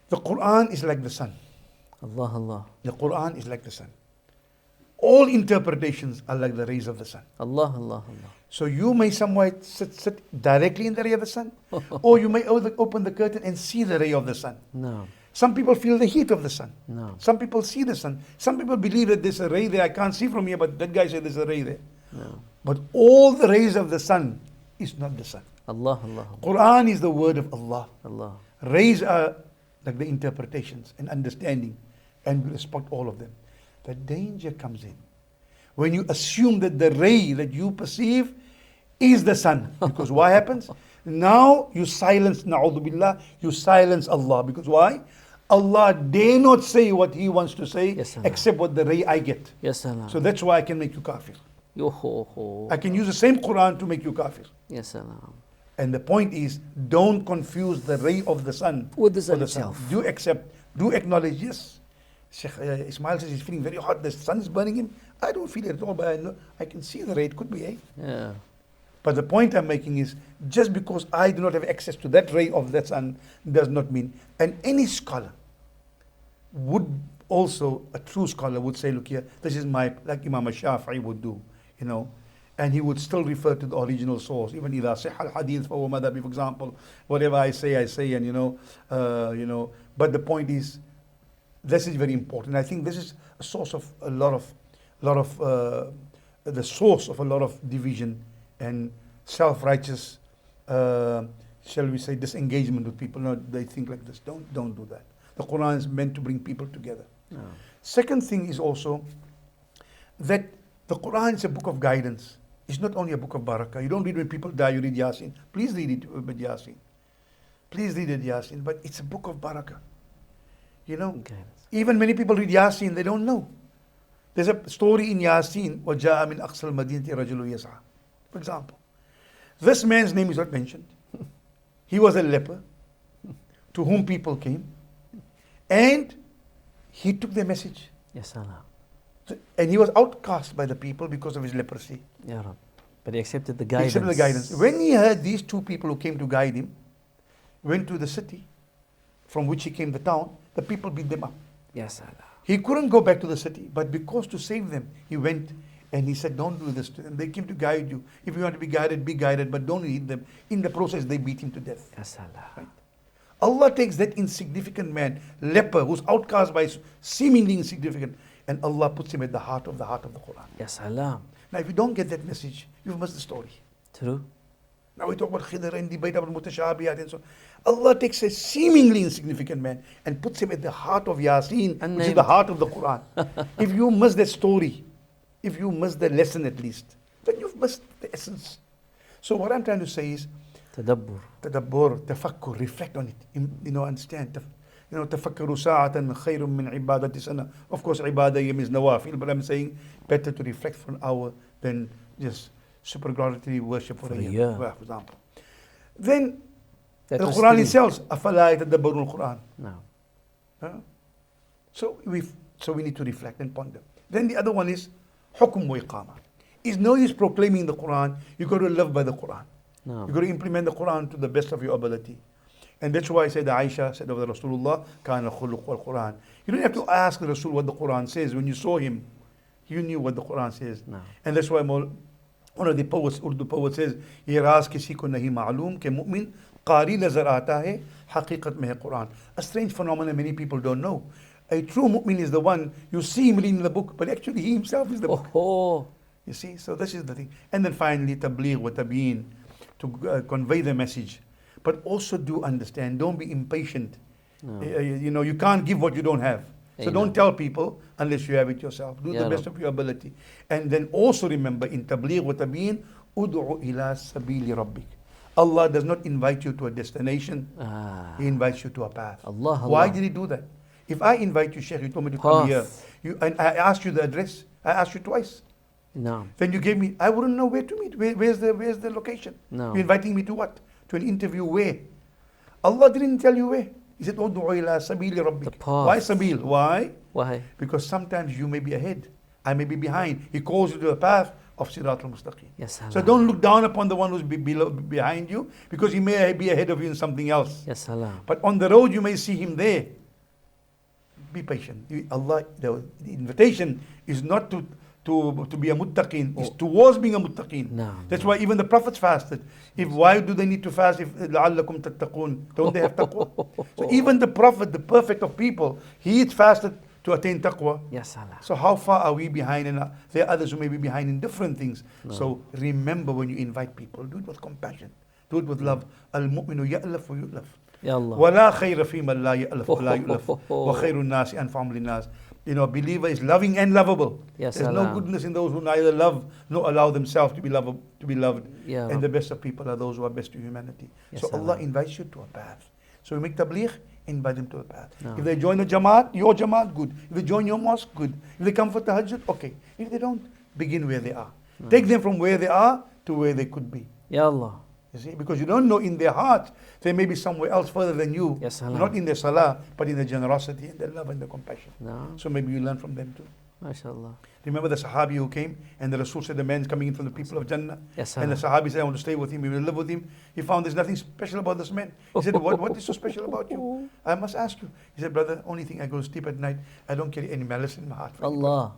Speaker 2: The Quran is like the sun.
Speaker 1: Allah, Allah.
Speaker 2: The Quran is like the sun. All interpretations are like the rays of the sun.
Speaker 1: Allah, Allah, Allah.
Speaker 2: So you may somewhat sit directly in the ray of the sun, or you may open the curtain and see the ray of the sun.
Speaker 1: No.
Speaker 2: Some people feel the heat of the sun.
Speaker 1: No.
Speaker 2: Some people see the sun. Some people believe that there's a ray there. I can't see from here, but that guy said there's a ray there.
Speaker 1: No.
Speaker 2: But all the rays of the sun is not the sun.
Speaker 1: Allah, Allah.
Speaker 2: Quran is the word of Allah.
Speaker 1: Allah.
Speaker 2: Rays are like the interpretations and understanding, and we respect all of them. The danger comes in when you assume that the ray that you perceive is the sun. Because what happens? Now you silence, na'udhu billah, you silence Allah. Because why? Allah dare not say what He wants to say,
Speaker 1: Yes, Allah.
Speaker 2: except what the ray I get.
Speaker 1: Yes, Allah.
Speaker 2: So that's why I can make you kafir.
Speaker 1: Yo ho ho.
Speaker 2: I can use the same Quran to make you kafir.
Speaker 1: Yes, Allah.
Speaker 2: And the point is, don't confuse the ray of the sun
Speaker 1: With the sun
Speaker 2: for
Speaker 1: itself.
Speaker 2: Do accept, do acknowledge, yes. Sheikh Ismail says he's feeling very hot, the sun is burning him. I don't feel it at all, but I know, I can see the ray, it could be, eh?
Speaker 1: Yeah.
Speaker 2: But the point I'm making is, just because I do not have access to that ray of that sun does not mean, and any scholar would also, a true scholar would say, look here, this is my, like Imam Shafi'i would do, and he would still refer to the original source, even إذا صح الحديث فهو مذهبي, for example, whatever I say, and but the point is, this is very important. I think this is a source of a lot of the source of a lot of division and self-righteous, shall we say, disengagement with people. No, they think like this. Don't do that. The Quran is meant to bring people together.
Speaker 1: No.
Speaker 2: Second thing is also that the Quran is a book of guidance. It's not only a book of barakah. You don't read when people die, you read Yasin. Please read it with Yasin. Please read it Yasin. But it's a book of barakah. Even many people read Yasin, they don't know. There's a story in Yasin, وَجَاءَ مِنْ أَقْصَى الْمَدِينَةِ رَجُلٌ يَسْعَى. For example, this man's name is not mentioned. He was a leper to whom people came, and he took their message.
Speaker 1: Yes, Allah.
Speaker 2: And he was outcast by the people because of his leprosy.
Speaker 1: Ya Rab. But he accepted the
Speaker 2: He
Speaker 1: guidance.
Speaker 2: accepted the guidance. When he heard these two people who came to guide him, went to the city from which he came, the town, the people beat them up.
Speaker 1: Yes, Allah.
Speaker 2: He couldn't go back to the city, but because to save them, he went and he said, don't do this to them. They came to guide you. If you want to be guided, but don't lead them. In the process, they beat him to death.
Speaker 1: Yes, Allah.
Speaker 2: Right? Allah takes that insignificant man, leper, who's outcast by seemingly insignificant, and Allah puts him at the heart of the Quran.
Speaker 1: Yes, Allah.
Speaker 2: Now, if you don't get that message, you've missed the story.
Speaker 1: True.
Speaker 2: Now we talk about Khidr and debate about mutashabiyat and so on. Allah takes a seemingly insignificant man and puts him at the heart of Yasin, which is the heart of the Quran. If you miss that story, if you miss the lesson at least, then you've missed the essence. So what I'm trying to say is,
Speaker 1: Tadabbur.
Speaker 2: tafakkur, reflect on it. Understand. Tafakkaru sa'atan khayrun min ibadati sana. Of course, ibadah means nawafil, but I'm saying better to reflect for an hour than just supergloratory worship for a year, for example. Then the Quran itself, أَفَلَا يَتَدَبَّرُونَ الْقُرْآنَ.
Speaker 1: No.
Speaker 2: So So we need to reflect and ponder. Then the other one is hukum wa iqama. It's no use proclaiming the Quran. You've got to live by the Quran.
Speaker 1: No.
Speaker 2: You've got to implement the Quran to the best of your ability. And that's why I said, Aisha said of the Rasulullah, kana khuluq wal Quran. You don't have to ask the Rasul what the Quran says. When you saw him, you knew what the Quran says.
Speaker 1: No.
Speaker 2: And that's why one of the poets, Urdu poet says, ye raaz kisi ko nahi ma'loom ke mu'min qari nazar aata hai, haqiqat mein hai Quran. A strange phenomenon many people don't know. A true mu'min is the one, you see him reading the book, but actually he himself is the book.
Speaker 1: Oh.
Speaker 2: You see, so this is the thing. And then finally, tabligh wa tabeen, to convey the message. But also do understand, don't be impatient.
Speaker 1: No.
Speaker 2: You know, you can't give what you don't have. So don't tell people unless you have it yourself. Do the best of your ability. And then also remember, in tabligh wa tabeen, ud'u ila sabili rabbik. Allah does not invite you to a destination. He invites you to a path. Why did He do that? If I invite you, Sheikh, you told me to come here, and I asked you the address, I asked you twice.
Speaker 1: No.
Speaker 2: Then you gave me, I wouldn't know where to meet. Where's the location?
Speaker 1: No.
Speaker 2: You're inviting me to what? To an interview where? Allah didn't tell you where. He said, Ud'u ila sabili rabbik. Why sabil? Why?
Speaker 1: Why?
Speaker 2: Because sometimes you may be ahead, I may be behind. He calls you to the path of Sirat al-Mustaqim.
Speaker 1: Yes,
Speaker 2: so don't look down upon the one who's behind you, because he may be ahead of you in something else.
Speaker 1: Yes, Allah.
Speaker 2: But on the road you may see him there. Be patient. Allah, the invitation is not to be a muttaqin, it's towards being a muttaqin.
Speaker 1: No,
Speaker 2: That's why even the prophets fasted. Why do they need to fast if لَعَلَّكُمْ تَتَّقُونَ? Don't they have taqwa? So even the prophet, the perfect of people, he fasted to attain taqwa.
Speaker 1: Yes, Allah.
Speaker 2: So how far are we behind? And there are others who may be behind in different things. No. So remember, when you invite people, do it with compassion. Do it with love. Al-mu'minu ya'laf wa yu'laf.
Speaker 1: Ya Allah.
Speaker 2: وَلَا خَيْرَ فِي مَنْ لَا يَأْلَفُ وَلَا يُؤْلَفُ وَخَيْرُ النَّاسِ أَنْفَعُهُمْ لِلنَّاسِ. You know, a believer is loving and lovable.
Speaker 1: Yes,
Speaker 2: There's
Speaker 1: Allah.
Speaker 2: no goodness in those who neither love nor allow themselves to be loved.
Speaker 1: Ya
Speaker 2: And the best of people are those who are best to humanity.
Speaker 1: Yes,
Speaker 2: So Allah
Speaker 1: Allah.
Speaker 2: invites you to a path. So we make tabligh, invite them to a path.
Speaker 1: No.
Speaker 2: If they join the Jamaat, your Jamaat, good. If they join your mosque, good. If they come for tahajjud, okay. If they don't, begin where they are.
Speaker 1: No.
Speaker 2: Take them from where they are to where they could be.
Speaker 1: Ya Allah.
Speaker 2: You see, because you don't know, in their heart, they may be somewhere else further than you.
Speaker 1: Yes, Allah.
Speaker 2: Not in their salah, but in their generosity and their love and their compassion.
Speaker 1: No.
Speaker 2: So maybe you learn from them too.
Speaker 1: MashaAllah.
Speaker 2: Remember the Sahabi who came, and the Rasul said, the man's coming in from the people of Jannah.
Speaker 1: Yes,
Speaker 2: And the
Speaker 1: Allah.
Speaker 2: Sahabi said, I want to stay with him, we will live with him. He found there's nothing special about this man. He said, what is so special about you? I must ask you. He said, brother, only thing, I go to sleep at night, I don't carry any malice in my heart. For anybody."
Speaker 1: Allah.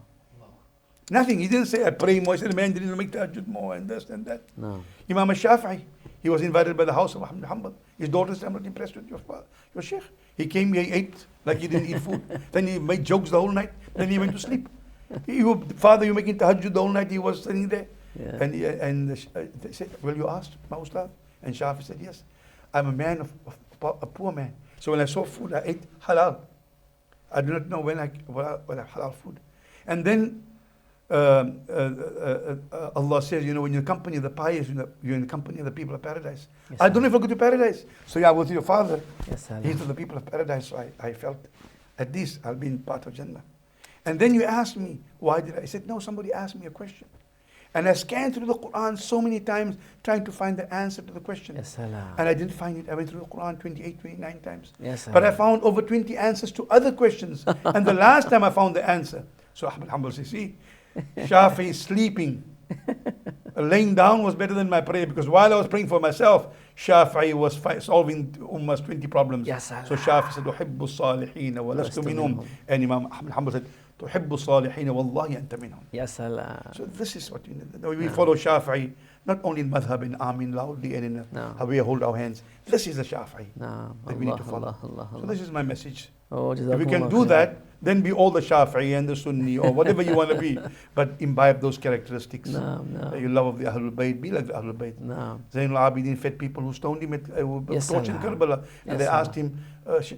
Speaker 2: Nothing. He didn't say, I pray more. He said, the man didn't make tahajjud more and this and that.
Speaker 1: No.
Speaker 2: Imam al-Shafi'i, he was invited by the house of Ahmad bin Hanbal. His daughter said, I'm not impressed with your Sheikh. He came here, he ate like he didn't eat food. Then he made jokes the whole night. Then he went to sleep. Father, you're making tahajjud the whole night. He was sitting there.
Speaker 1: Yeah.
Speaker 2: And they said, well, you asked, my Ustad? And Shafi said, yes. I'm a man a poor man. So when I saw food, I ate halal. I do not know when I halal food. And then Allah says, when you accompany the pious, you're in the company of the people of paradise.
Speaker 1: Yes,
Speaker 2: I don't know if I go to paradise. So yeah, I was with your father.
Speaker 1: Yes, Allah.
Speaker 2: He's to the people of paradise. So I felt, at least I'll be in part of Jannah. And then you asked me, why did I said, no, somebody asked me a question. And I scanned through the Quran so many times trying to find the answer to the question.
Speaker 1: Yes, Allah.
Speaker 2: And I didn't find it. I went through the Quran 28, 29 times.
Speaker 1: Yes,
Speaker 2: But I
Speaker 1: Allah.
Speaker 2: found over 20 answers to other questions. And the last time I found the answer. So Ahmad Hanbal says, see, Shafi sleeping. Laying down was better than my prayer, because while I was praying for myself, Shafi'i was solving Ummah's 20 problems.
Speaker 1: Yes, Allah.
Speaker 2: So Shafi said, "Tuhibbu as-salihin wa lastu minhum." And Imam Ahmad Hanbal said, "Tuhibbu as-salihin wallahi anta minhum."
Speaker 1: Yes, Allah.
Speaker 2: So this is what we follow Shafi'i, not only in madhab, in amin loudly, and in how we hold our hands. This is the Shafi'i
Speaker 1: No.
Speaker 2: that we need to follow. So this is my message.
Speaker 1: Oh,
Speaker 2: If we can do that, then be all the Shafi'i and the Sunni or whatever you want to be, but imbibe those characteristics.
Speaker 1: No.
Speaker 2: You love of the Ahlul Bayt, be like the Ahlul Bayt.
Speaker 1: No.
Speaker 2: Zainul Abidin fed people who stoned him at
Speaker 1: Yes,
Speaker 2: torch in
Speaker 1: Allah.
Speaker 2: Karbala. And they
Speaker 1: Yes,
Speaker 2: asked him,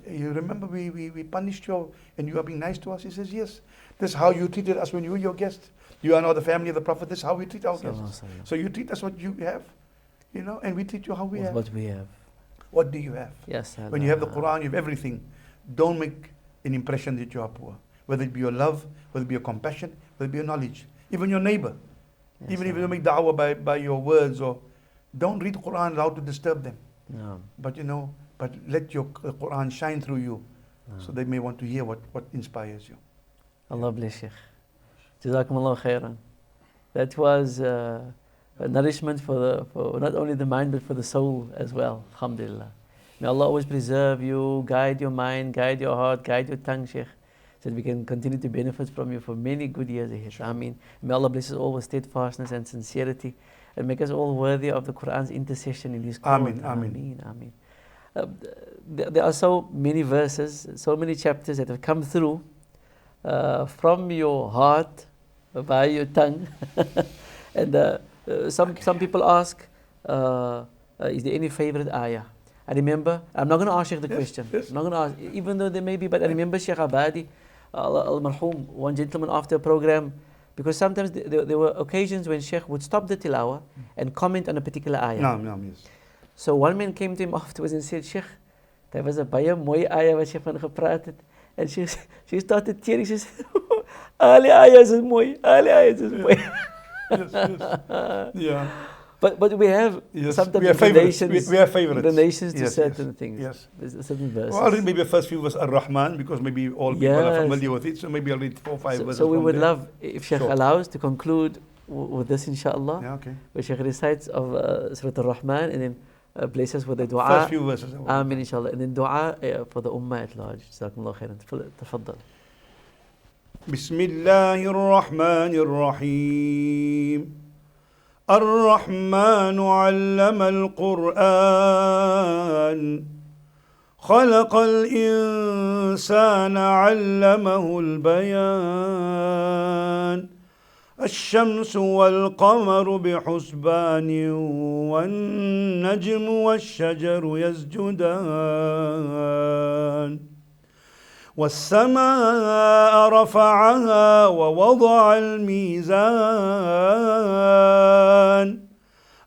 Speaker 2: you remember we punished you and you are being nice to us? He says, yes. This is how you treated us when you were your guest. You are now the family of the Prophet. This is how we treat our guests. So you treat us what you have, and we treat you how we have.
Speaker 1: What we have.
Speaker 2: What do you have?
Speaker 1: Yes, Allah.
Speaker 2: When you have the Quran, you have everything. Don't make an impression that you are poor. Whether it be your love, whether it be your compassion, whether it be your knowledge. Even your neighbor.
Speaker 1: Yes,
Speaker 2: Even if you
Speaker 1: Allah.
Speaker 2: don't make da'wah by your words, or don't read Quran loud to disturb them.
Speaker 1: No.
Speaker 2: But but let your Quran shine through you,
Speaker 1: No.
Speaker 2: so they may want to hear what inspires you.
Speaker 1: Allah bless Sheikh. Jazakumullah khairan. That was a nourishment for not only the mind but for the soul as well. Alhamdulillah. May Allah always preserve you, guide your mind, guide your heart, guide your tongue, Sheikh, so that we can continue to benefit from you for many good years ahead. Ameen. May Allah bless us all with steadfastness and sincerity, and make us all worthy of the Quran's intercession in His court.
Speaker 2: Ameen.
Speaker 1: Ameen. Ameen. There are so many verses, so many chapters that have come through from your heart, by your tongue. And some people ask, is there any favorite ayah? I remember, I'm not going to ask Sheikh the question.
Speaker 2: Yes.
Speaker 1: I'm not going to ask, even though there may be, but I remember Sheikh Abadi, al-Marhoom, one gentleman after a program, because sometimes there were occasions when Sheikh would stop the tilawah and comment on a particular ayah.
Speaker 2: No, yes.
Speaker 1: So one man came to him afterwards and said, Sheikh, there was a baie mooi ayah wat Sheikh van gepraat het. And she started tearing. She said, alle ayahs is mooi, alle ayahs is mooi.
Speaker 2: Yes. Yeah.
Speaker 1: But we have sometimes
Speaker 2: we have favorites. We have favorites.
Speaker 1: Donations to certain things.
Speaker 2: Yes.
Speaker 1: Certain verses.
Speaker 2: Well, I'll read maybe the first few verses Ar-Rahman, because maybe all people are familiar with it. So maybe I'll read 4 or 5 verses.
Speaker 1: So we would
Speaker 2: there.
Speaker 1: love, if Sheikh allows, to conclude with this, inshallah.
Speaker 2: Yeah, okay.
Speaker 1: Where Sheikh recites of Surah Ar-Rahman and then bless us with the dua.
Speaker 2: First few verses.
Speaker 1: Ameen, inshallah. And then dua for the ummah at large. Jazakumullah khairan. Tafaddal.
Speaker 2: بسم الله الرحمن الرحيم الرحمن علم القرآن خلق الإنسان علمه البيان الشمس والقمر بحسبان والنجم والشجر يسجدان والسماء رفعها ووضع الميزان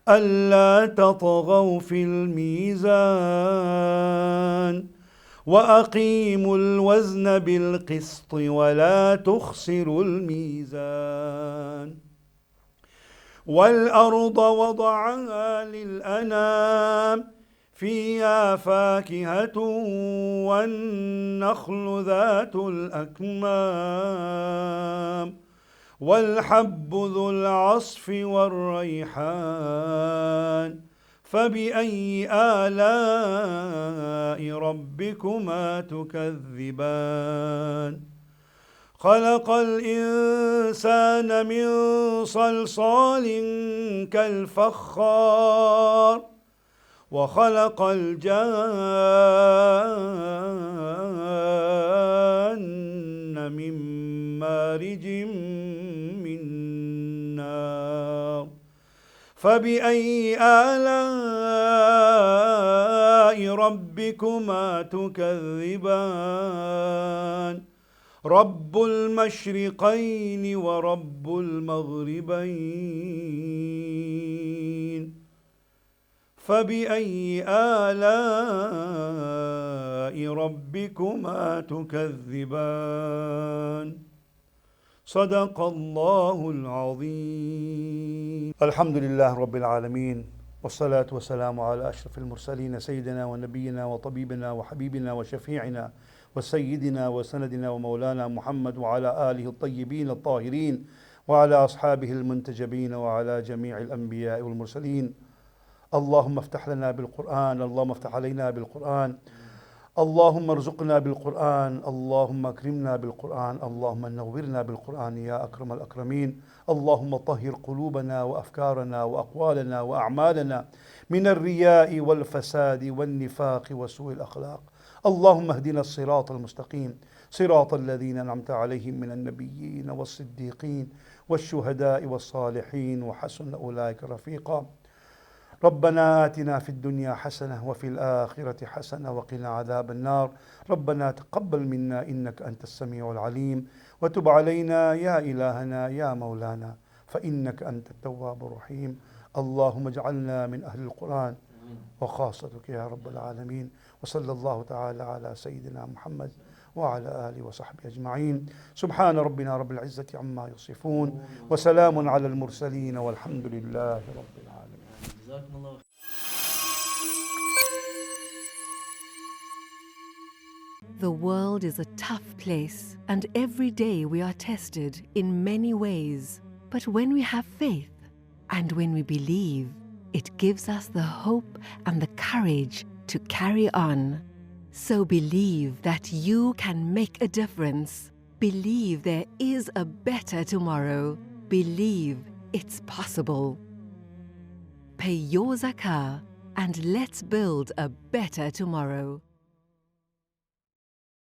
Speaker 2: ألا تطغوا في الميزان وأقيموا الوزن بالقسط ولا تخسروا الميزان والأرض وضعها للأنام فيها فاكهة والنخل ذات الأكمام والحب ذو العصف والريحان فبأي آلاء ربكما تكذبان خلق الإنسان من صلصال كالفخار وخلق الجان من مارج من نار فبأي آلاء ربكما تكذبان رب المشرقين ورب المغربين فبأي آلاء ربكما تكذبان صدق الله العظيم. الحمد لله رب العالمين، والصلاة والسلام على أشرف المرسلين سيدنا ونبينا وطبيبنا وحبيبنا وشفيعنا وسيدنا وسندنا ومولانا محمد وعلى آله الطيبين الطاهرين وعلى أصحابه المنتجبين وعلى جميع الأنبياء والمرسلين. اللهم افتح لنا بالقرآن، اللهم افتح علينا بالقرآن، اللهم ارزقنا بالقرآن، اللهم اكرمنا بالقرآن، اللهم نورنا بالقرآن يا أكرم الأكرمين. اللهم طهر قلوبنا وأفكارنا وأقوالنا وأعمالنا من الرياء والفساد والنفاق وسوء الأخلاق. اللهم اهدنا الصراط المستقيم، صراط الذين أنعمت عليهم من النبيين والصديقين والشهداء والصالحين وحسن أولئك رفيقا. ربنا آتنا في الدنيا حسنة وفي الآخرة حسنة وقنا عذاب النار. ربنا تقبل منا إنك أنت السميع العليم، وتب علينا يا إلهنا يا مولانا فإنك أنت التواب الرحيم. اللهم اجعلنا من أهل القرآن وخاصتك يا رب العالمين. وصلى الله تعالى على سيدنا محمد وعلى آله وصحبه أجمعين. سبحان ربنا رب العزة عما يصفون، وسلام على المرسلين، والحمد لله رب العالمين.
Speaker 1: جزاكم الله خير.
Speaker 3: The world is a tough place, and every day we are tested in many ways. But when we have faith and when we believe, it gives us the hope and the courage to carry on. So believe that you can make a difference. Believe there is a better tomorrow. Believe it's possible. Pay your zakah and let's build a better tomorrow.